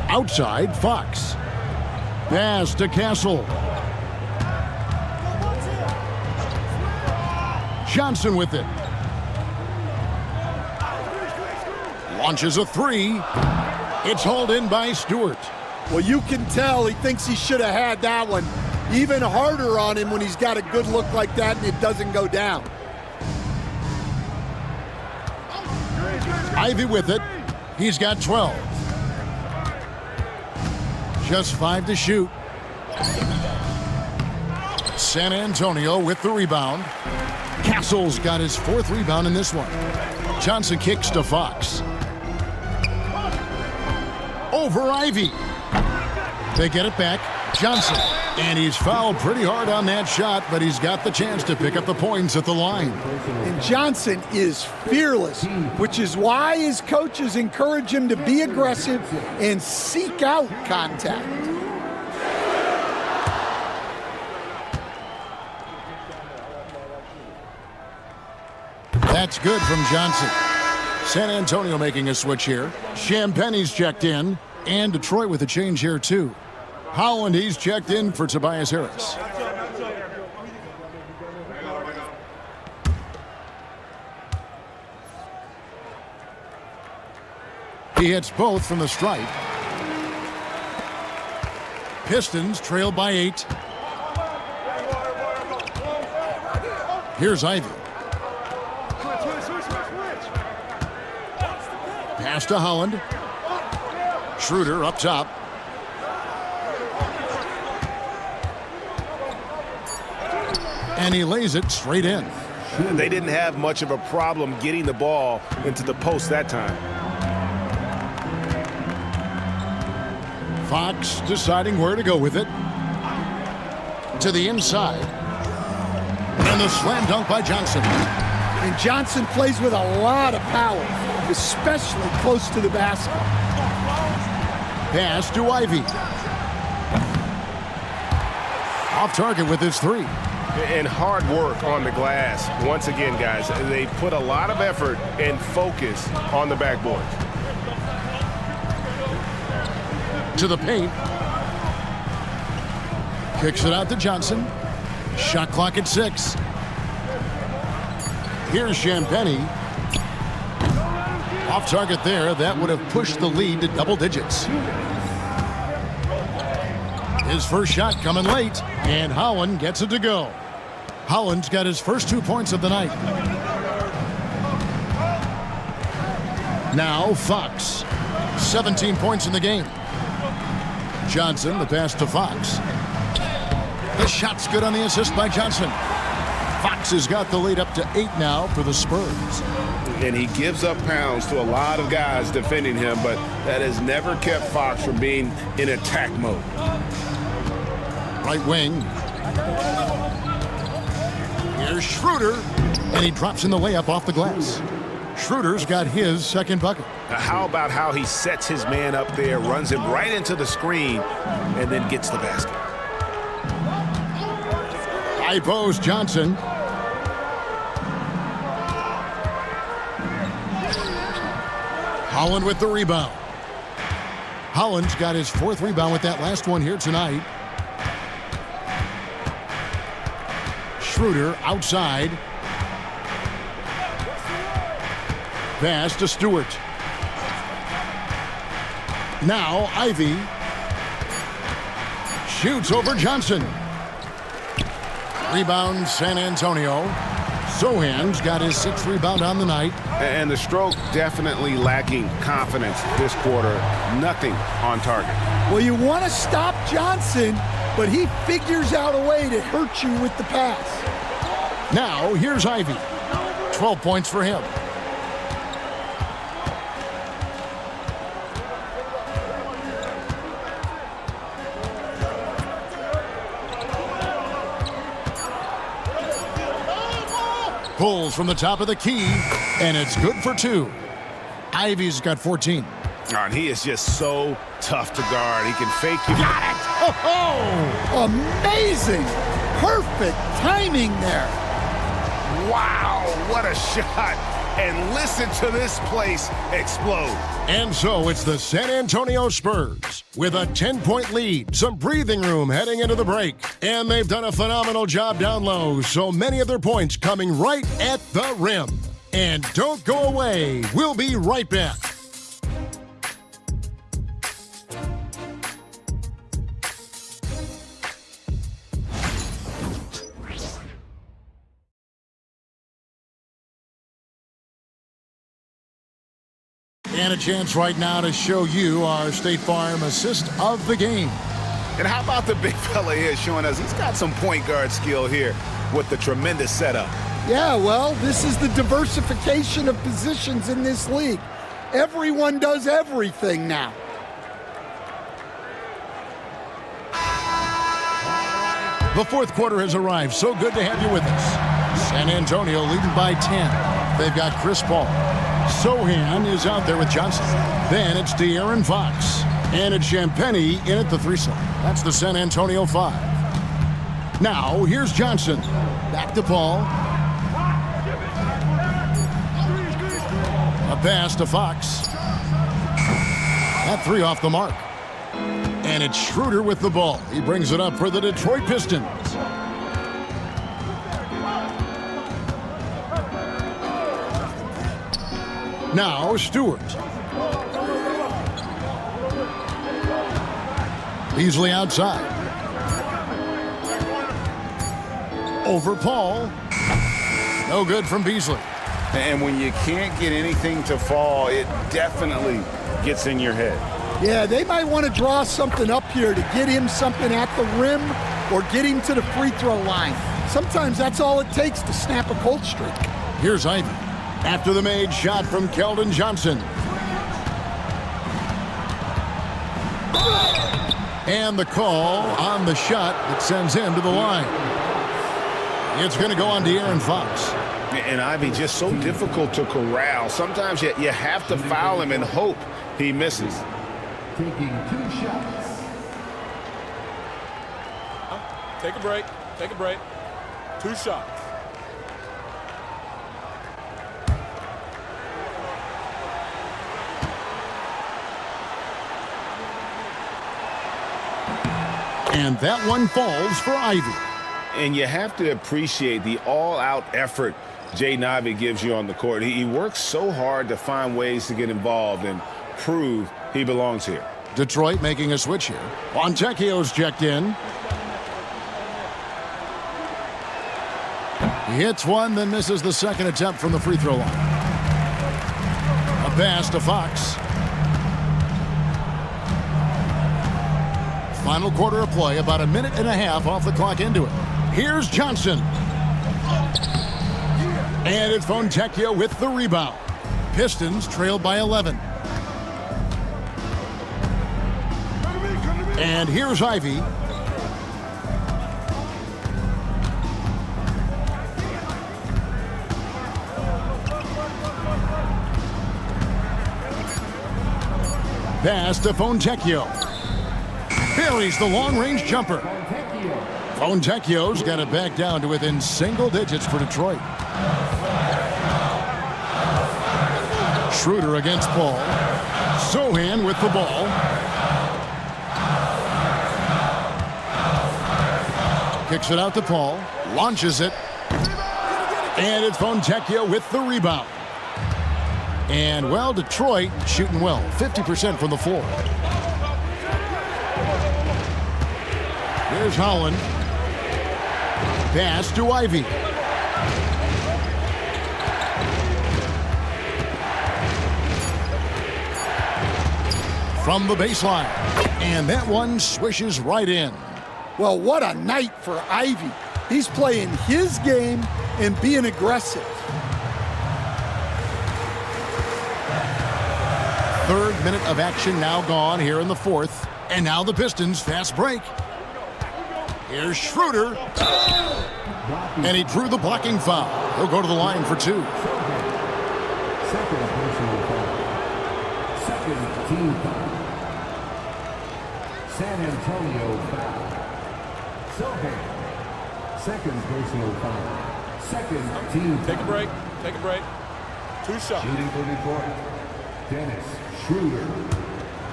Outside, Fox. Pass to Castle. Johnson with it. Launches a 3. It's hauled in by Stewart. Well, you can tell he thinks he should have had that one. Even harder on him when he's got a good look like that and it doesn't go down. Ivy with it. He's got 12. Just 5 to shoot. San Antonio with the rebound. Castle's got his 4th rebound in this one. Johnson kicks to Fox. Over Ivy. They get it back. Johnson. And he's fouled pretty hard on that shot, but he's got the chance to pick up the points at the line. And Johnson is fearless, which is why his coaches encourage him to be aggressive and seek out contact. That's good from Johnson. San Antonio making a switch here. Champagne's checked in, and Detroit with a change here too. Holland, he's checked in for Tobias Harris. He hits both from the stripe. Pistons trail by 8. Here's Ivy. Pass to Holland. Schroeder up top. And he lays it straight in. They didn't have much of a problem getting the ball into the post that time. Fox deciding where to go with it. To the inside. And the slam dunk by Johnson. And Johnson plays with a lot of power, especially close to the basket. Pass to Ivy. Off target with his 3. And hard work on the glass. Once again, guys, they put a lot of effort and focus on the backboard. To the paint. Kicks it out to Johnson. Shot clock at 6. Here's Champagnie. Off target there. That would have pushed the lead to double digits. His first shot coming late, and Holland gets it to go. Holland's got his first 2 points of the night. Now Fox. 17 points in the game. Johnson, the pass to Fox. The shot's good on the assist by Johnson. Fox has got the lead up to 8 now for the Spurs. And he gives up pounds to a lot of guys defending him, but that has never kept Fox from being in attack mode. Right wing. Here's Schroeder, and he drops in the layup off the glass. Schroeder's got his second bucket. How about how he sets his man up there, runs him right into the screen, and then gets the basket. High post Johnson. Holland with the rebound. Holland's got his 4th rebound with that last one here tonight. Schroeder outside. Pass to Stewart. Now Ivy. Shoots over Johnson. Rebound San Antonio. Sohan's got his 6th rebound on the night. And the Stroke definitely lacking confidence this quarter. Nothing on target. Well, you want to stop Johnson, but he figures out a way to hurt you with the pass. Now, here's Ivy. 12 points for him. Pulls from the top of the key, and it's good for 2. Ivy's got 14. And he is just so tough to guard. He can fake you. Got it! Oh, amazing! Perfect timing there. Wow, what a shot. And listen to this place explode. And so it's the San Antonio Spurs with a 10-point lead, some breathing room heading into the break. And they've done a phenomenal job down low, so many of their points coming right at the rim. And don't go away. We'll be right back. And a chance right now to show you our State Farm assist of the game. And how about the big fella here showing us he's got some point guard skill here with the tremendous setup. Yeah, well, this is the diversification of positions in this league. Everyone does everything now. The fourth quarter has arrived. So good to have you with us. San Antonio leading by 10. They've got Chris Paul. Sohan is out there with Johnson. Then it's De'Aaron Fox. And it's Champagnie in at the threesome. That's the San Antonio 5. Now, here's Johnson. Back to Paul. A pass to Fox. That three off the mark. And it's Schroeder with the ball. He brings it up for the Detroit Pistons. Now Stewart. Beasley outside. Over Paul. No good from Beasley. And when you can't get anything to fall, it definitely gets in your head. Yeah, they might want to draw something up here to get him something at the rim or get him to the free throw line. Sometimes that's all it takes to snap a cold streak. Here's Ivy. After the made shot from Keldon Johnson. And the call on the shot that sends him to the line. It's going to go on De'Aaron Fox. And Ivy just so difficult to corral. Sometimes you have to foul him and hope he misses. Taking 2 shots. Take a break. Take a break. 2 shots. And that one falls for Ivy. And you have to appreciate the all-out effort Jaden Ivey gives you on the court. He works so hard to find ways to get involved and prove he belongs here. Detroit making a switch here. Fontecchio's checked in. He hits one, then misses the second attempt from the free throw line. A pass to Fox. Final quarter of play, about a minute and a half off the clock into it. Here's Johnson. And it's Fontecchio with the rebound. Pistons trail by 11. And here's Ivy. Pass to Fontecchio. Buries the long-range jumper. Fontecchio's got it back down to within single digits for Detroit. Schroeder against Paul. Sohan with the ball. Kicks it out to Paul. Launches it. And it's Fontecchio with the rebound. And, well, Detroit shooting well. 50% from the floor. Here's Holland. Pass to Ivy. From the baseline. And that one swishes right in. Well, what a night for Ivy. He's playing his game and being aggressive. Third minute of action now gone here in the fourth. And now the Pistons fast break. Here's Schroeder. And he drew the blocking foul. He'll go to the line for 2. Second personal foul. Second team foul. San Antonio foul. Sohan. Second personal foul. Second team foul. Take a break. Take a break. 2 shots. Shooting for Detroit. Dennis Schroeder.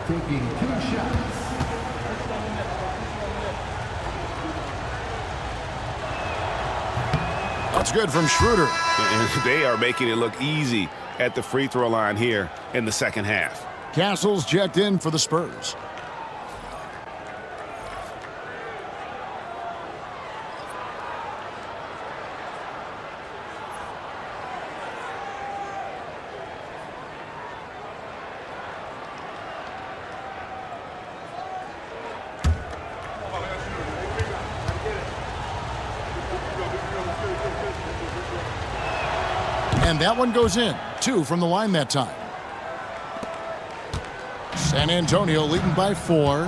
Taking 2 shots. That's good from Schroeder. And they are making it look easy at the free throw line here in the second half. Castle's checked in for the Spurs. And that one goes in. 2 from the line that time. San Antonio leading by 4.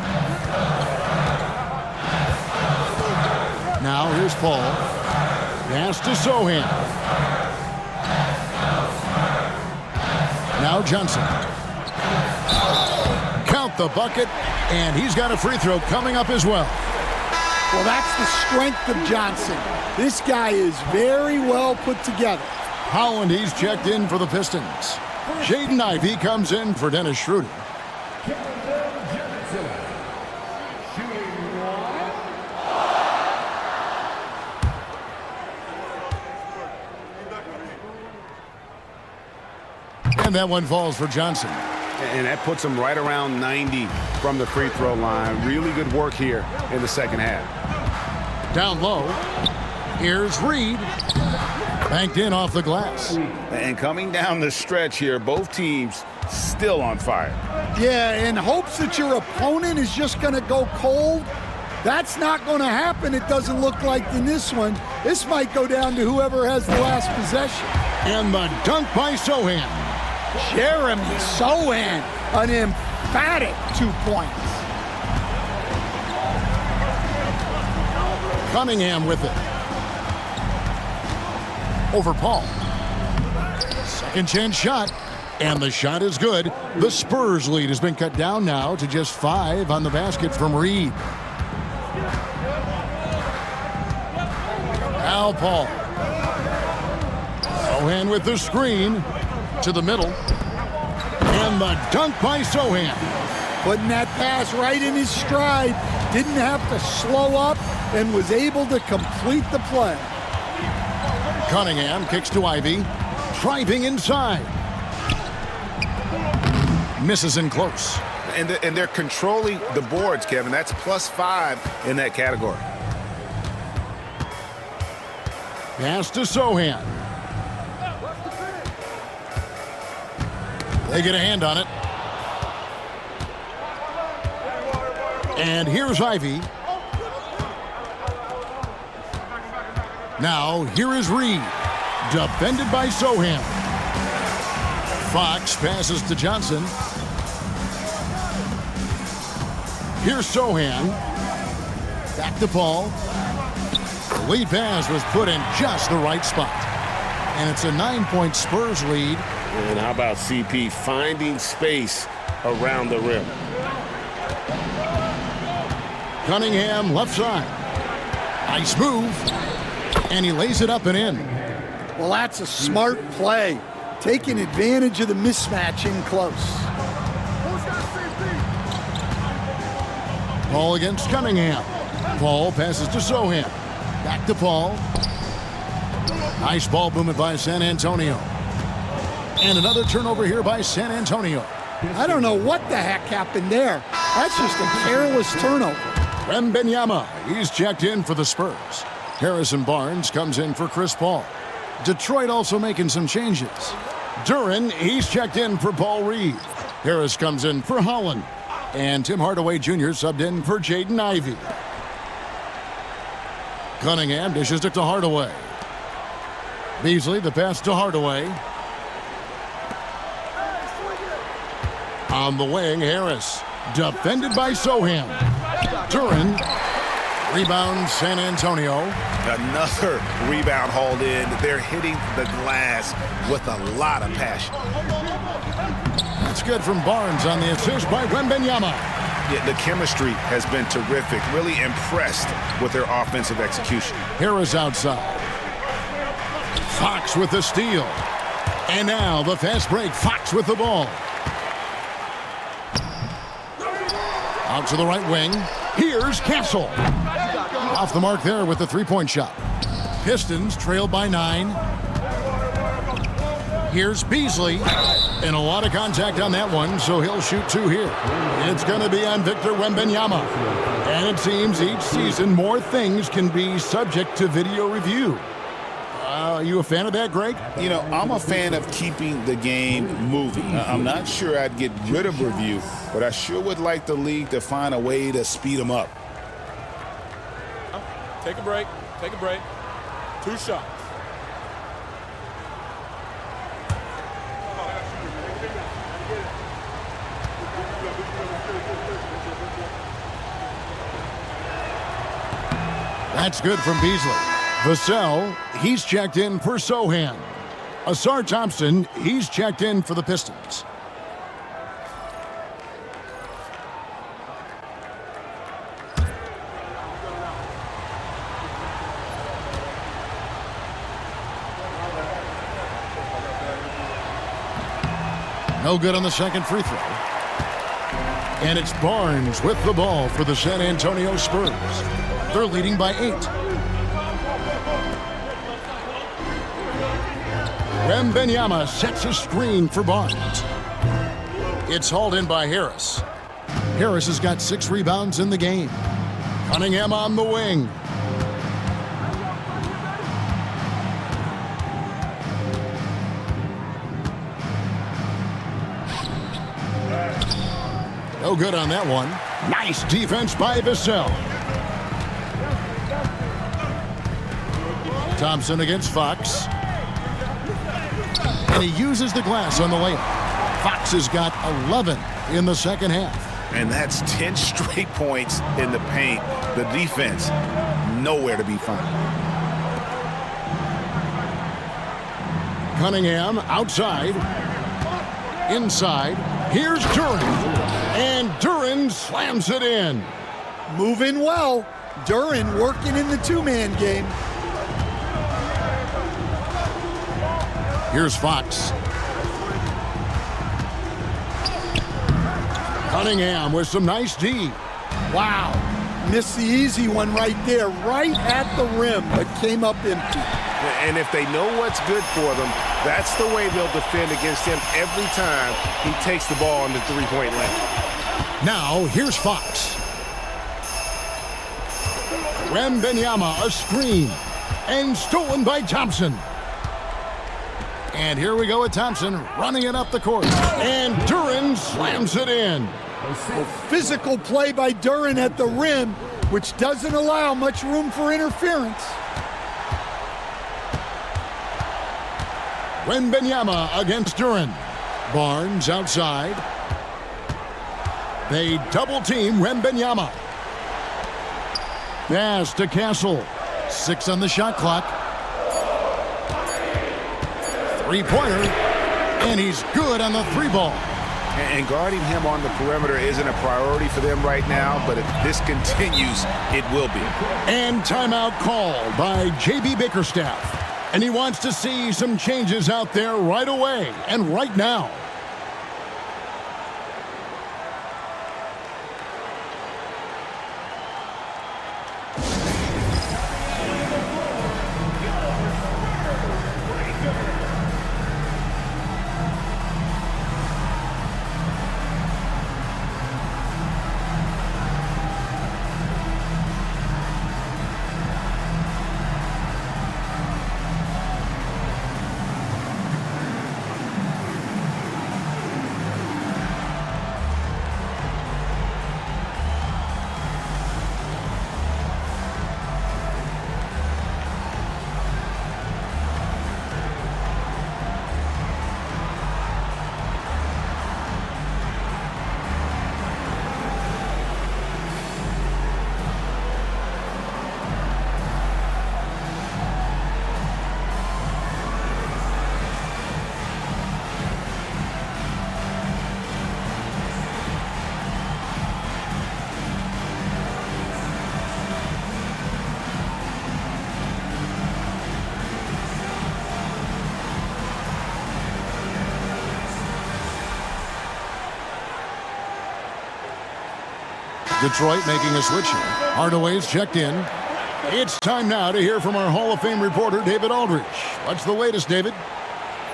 Now here's Paul. Pass to Sohan. Now Johnson. Count the bucket, and he's got a free throw coming up as well. Well, that's the strength of Johnson. This guy is very well put together. Holland, he's checked in for the Pistons. Jaden Ivey comes in for Dennis Schroeder. And that one falls for Johnson. And that puts him right around 90 from the free throw line. Really good work here in the second half. Down low. Here's Reed. Banked in off the glass. And coming down the stretch here, both teams still on fire. Yeah, in hopes that your opponent is just going to go cold. That's not going to happen, it doesn't look like in this one. This might go down to whoever has the last possession. And the dunk by Sohan. Jeremy Sohan, an emphatic 2 points. Cunningham with it. Over Paul. Second chance shot. And the shot is good. The Spurs lead has been cut down now to just 5 on the basket from Reed. Al Paul. Sohan with the screen to the middle. And the dunk by Sohan. Putting that pass right in his stride. Didn't have to slow up and was able to complete the play. Cunningham kicks to Ivey. Driving inside. Misses in close. And they're controlling the boards, Kevin. That's +5 in that category. Pass to Sohan. They get a hand on it. And here's Ivey. Now, here is Reed. Defended by Sohan. Fox passes to Johnson. Here's Sohan. Back to Paul. The lead pass was put in just the right spot. And it's a 9-point Spurs lead. And how about CP finding space around the rim? Cunningham left side. Nice move. And he lays it up and in. Well, that's a smart play. Taking advantage of the mismatch in close. Paul against Cunningham. Paul passes to Sohan. Back to Paul. Nice ball movement by San Antonio. And another turnover here by San Antonio. I don't know what the heck happened there. That's just a careless turnover. Wembanyama, he's checked in for the Spurs. Harrison Barnes comes in for Chris Paul. Detroit also making some changes. Duren, he's checked in for Paul Reed. Harris comes in for Holland. And Tim Hardaway Jr. subbed in for Jaden Ivey. Cunningham dishes it to Hardaway. Beasley, the pass to Hardaway. On the wing, Harris. Defended by Sohan. Duren. Rebound, San Antonio. Another rebound hauled in. They're hitting the glass with a lot of passion. That's good from Barnes on the assist by Wembanyama. Yeah, the chemistry has been terrific. Really impressed with their offensive execution. Harris outside. Fox with the steal. And now the fast break. Fox with the ball. Out to the right wing. Here's Castle. Off the mark there with the three-point shot. Pistons trailed by 9. Here's Beasley. And a lot of contact on that one, so he'll shoot 2 here. It's going to be on Victor Wembanyama. And it seems each season more things can be subject to video review. Are you a fan of that, Greg? You know, I'm a fan of keeping the game moving. I'm not sure I'd get rid of review, but I sure would like the league to find a way to speed them up. Take a break. Take a break. 2 shots. That's good from Beasley. Vassell, he's checked in for Sohan. Asar Thompson, he's checked in for the Pistons. No good on the second free throw. And it's Barnes with the ball for the San Antonio Spurs. They're leading by 8. Wembanyama sets a screen for Barnes. It's hauled in by Harris. Harris has got 6 rebounds in the game. Cunningham on the wing. No good on that one. Nice defense by Vassell. Thompson against Fox. And he uses the glass on the layup. Fox has got 11 in the second half. And that's 10 straight points in the paint. The defense, nowhere to be found. Cunningham outside. Inside. Here's Duren. And Duren slams it in. Moving well. Duren working in the two-man game. Here's Fox. Cunningham with some nice D. Wow. Missed the easy one right there, right at the rim, but came up empty. And if they know what's good for them, that's the way they'll defend against him every time he takes the ball on the three-point line. Now, here's Fox. Wembanyama, a screen. And stolen by Thompson. And here we go with Thompson running it up the court. And Duren slams it in. A physical play by Duren at the rim, which doesn't allow much room for interference. Wembanyama against Duren. Barnes outside. They double-team Wembanyama. Pass to Castle. 6 on the shot clock. Three-pointer. And he's good on the 3-ball. And guarding him on the perimeter isn't a priority for them right now, but if this continues, it will be. And timeout called by J.B. Bickerstaff. And he wants to see some changes out there right away and right now. Detroit making a switch here. Hardaway's checked in. It's time now to hear from our Hall of Fame reporter, David Aldridge. What's the latest, David?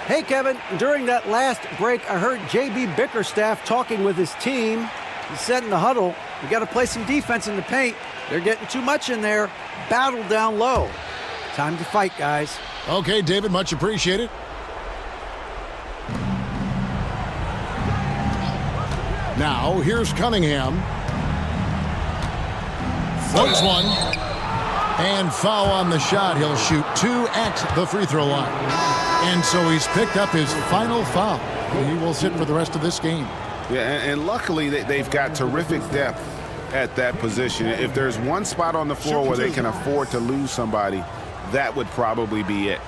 Hey, Kevin. During that last break, I heard J.B. Bickerstaff talking with his team. He said in the huddle, we got to play some defense in the paint. They're getting too much in there. Battle down low. Time to fight, guys. Okay, David, much appreciated. Now, here's Cunningham. Floats one. And foul on the shot. He'll shoot 2 at the free throw line. And so he's picked up his final foul. He will sit for the rest of this game. Yeah, and luckily they've got terrific depth at that position. If there's one spot on the floor where they can afford to lose somebody, that would probably be it.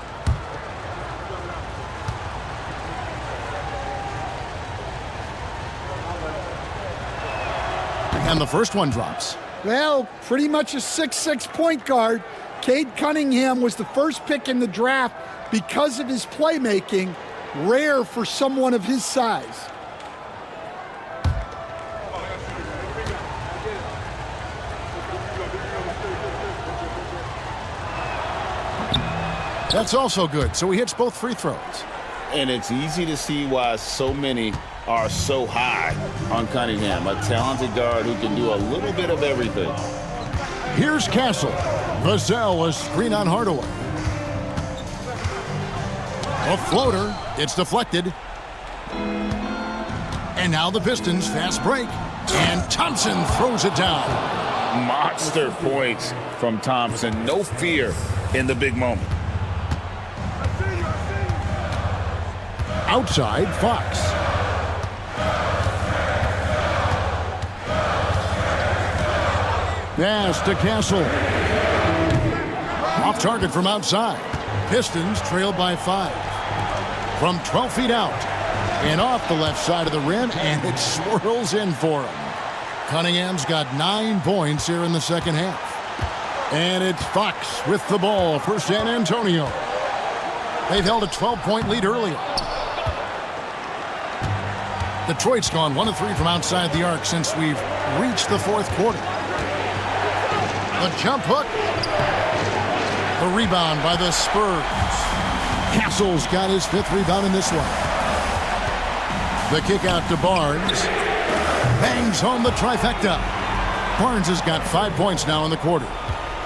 And the first one drops. Well, pretty much a 6'6" point guard. Cade Cunningham was the first pick in the draft because of his playmaking, rare for someone of his size. That's also good, so he hits both free throws. And it's easy to see why so many are so high on Cunningham, a talented guard who can do a little bit of everything. Here's Castle. Vassell, a screen on Hardaway. A floater. It's deflected. And now the Pistons fast break. And Thompson throws it down. Monster points from Thompson. No fear in the big moment. Outside, Fox. Pass to Castle. Off target from outside. Pistons trail by 5. From 12 feet out. And off the left side of the rim, and it swirls in for him. Cunningham's got 9 points here in the second half. And it's Fox with the ball for San Antonio. They've held a 12-point lead earlier. Detroit's gone 1 of 3 from outside the arc since we've reached the fourth quarter. The jump hook. The rebound by the Spurs. Castle's got his 5th rebound in this one. The kick out to Barnes. Bangs home the trifecta. Barnes has got 5 points now in the quarter.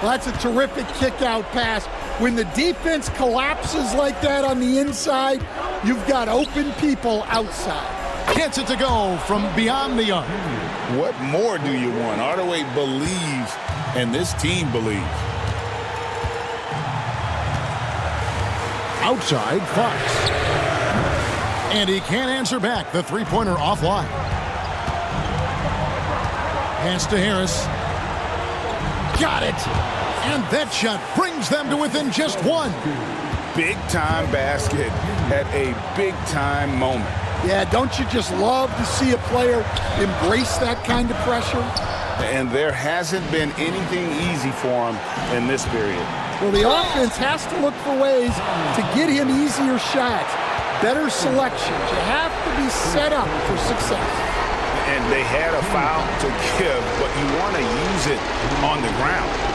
Well, that's a terrific kick-out pass. When the defense collapses like that on the inside, you've got open people outside. Gets it to go from beyond the arc. What more do you want? Hardaway believes, and this team believes. Outside, Fox. And he can't answer back. The three-pointer offline. Pass to Harris. Got it. And that shot brings them to within just 1. Big-time basket at a big-time moment. Yeah, don't you just love to see a player embrace that kind of pressure? And there hasn't been anything easy for him in this period. Well, the offense has to look for ways to get him easier shots, better selections. You have to be set up for success. And they had a foul to give, but you want to use it on the ground.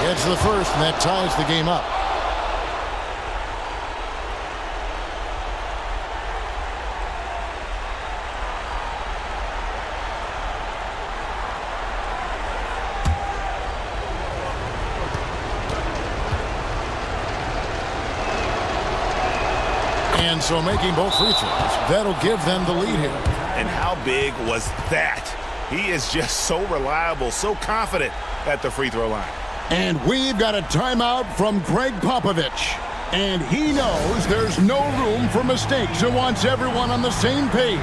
It's the first, and that ties the game up. And so making both free throws, that'll give them the lead here. And how big was that? He is just so reliable, so confident at the free throw line. And we've got a timeout from Greg Popovich. And he knows there's no room for mistakes and wants everyone on the same page.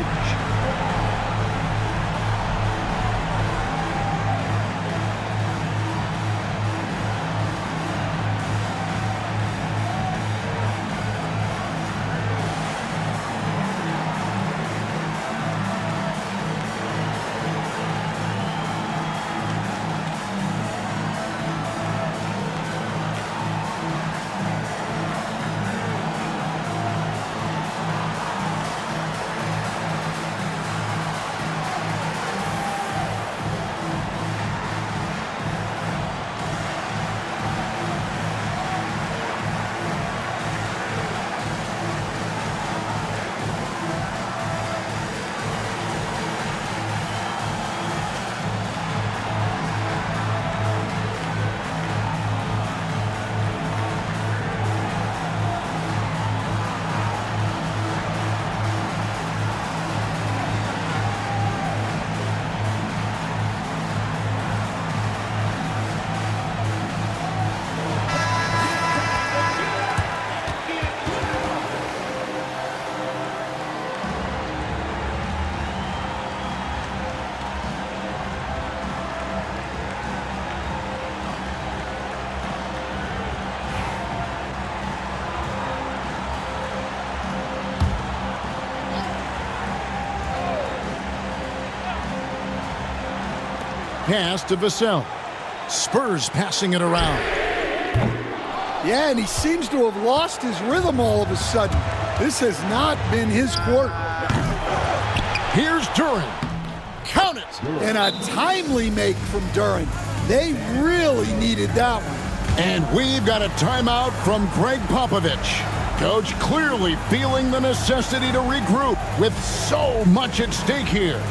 pass to Vassell. Spurs passing it around. Yeah, and he seems to have lost his rhythm all of a sudden. This has not been his quarter. Here's Duran. Count it. And a timely make from Duran. They really needed that one. And we've got a timeout from Greg Popovich. Coach clearly feeling the necessity to regroup with so much at stake here.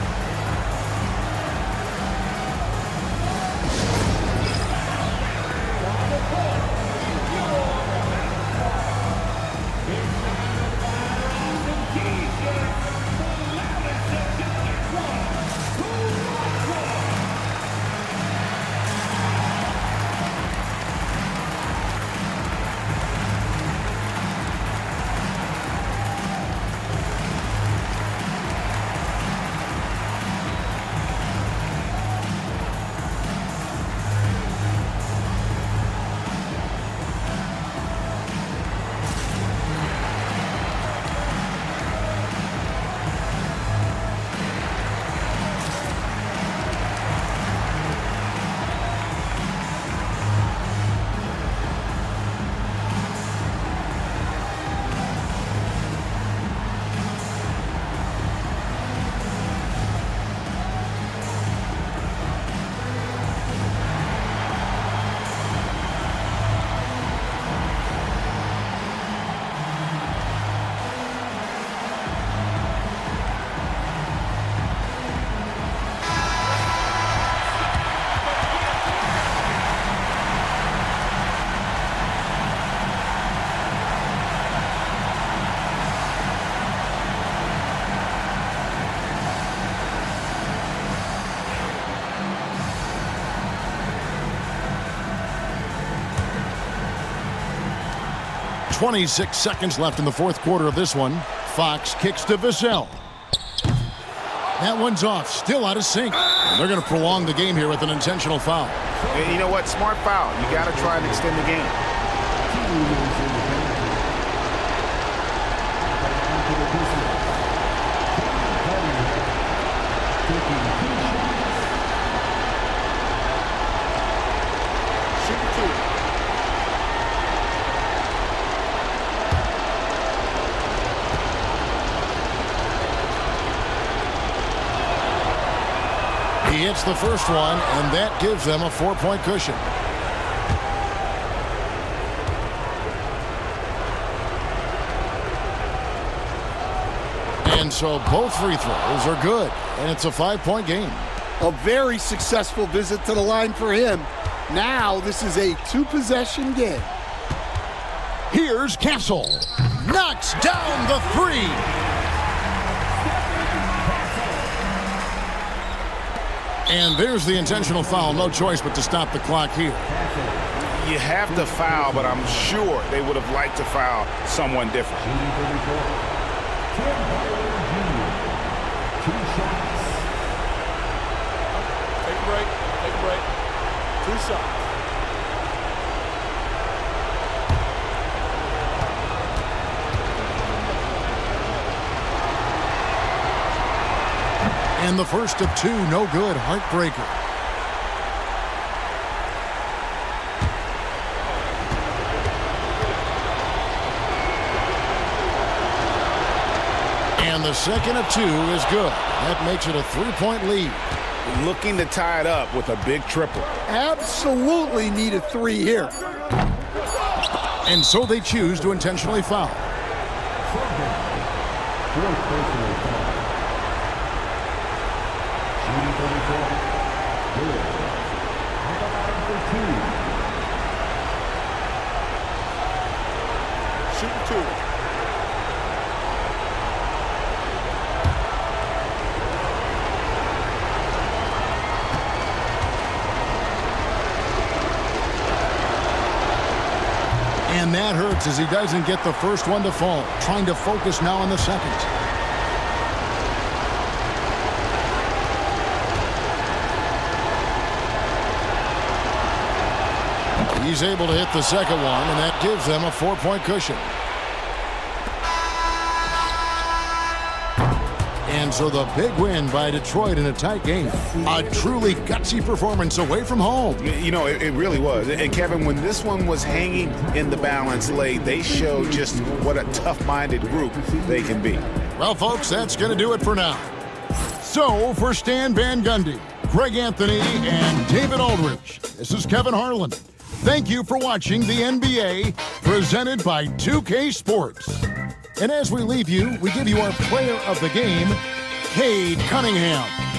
.26 seconds left in the fourth quarter of this one. Fox kicks to Vassell. That one's off, still out of sync. And they're going to prolong the game here with an intentional foul. And you know what? Smart foul. You got to try and extend the game. He hits the first one, and that gives them a 4-point cushion. And so both free throws are good, and it's a 5-point game. A very successful visit to the line for him. Now this is a 2-possession game. Here's Castle. Knocks down the three. And there's the intentional foul. No choice but to stop the clock here. You have to foul, but I'm sure they would have liked to foul someone different. Take a break. Take a break. 2 shots. And the first of 2, no good. Heartbreaker. And the second of 2 is good. That makes it a 3-point lead. Looking to tie it up with a big triple. Absolutely need a 3 here. And so they choose to intentionally foul. Shooting 2. And that hurts as he doesn't get the first one to fall. Trying to focus now on the second. He's able to hit the second one, and that gives them a 4-point cushion. And And so the big win by Detroit in a tight game. A truly gutsy performance away from home. You know, it really was. And Kevin, when this one was hanging in the balance late, they showed just what a tough-minded group they can be. Well, folks, that's going to do it for now. So, for Stan Van Gundy, Greg Anthony, and David Aldridge, this is Kevin Harlan. Thank you for watching the NBA, presented by 2K Sports. And as we leave you, we give you our player of the game, Cade Cunningham.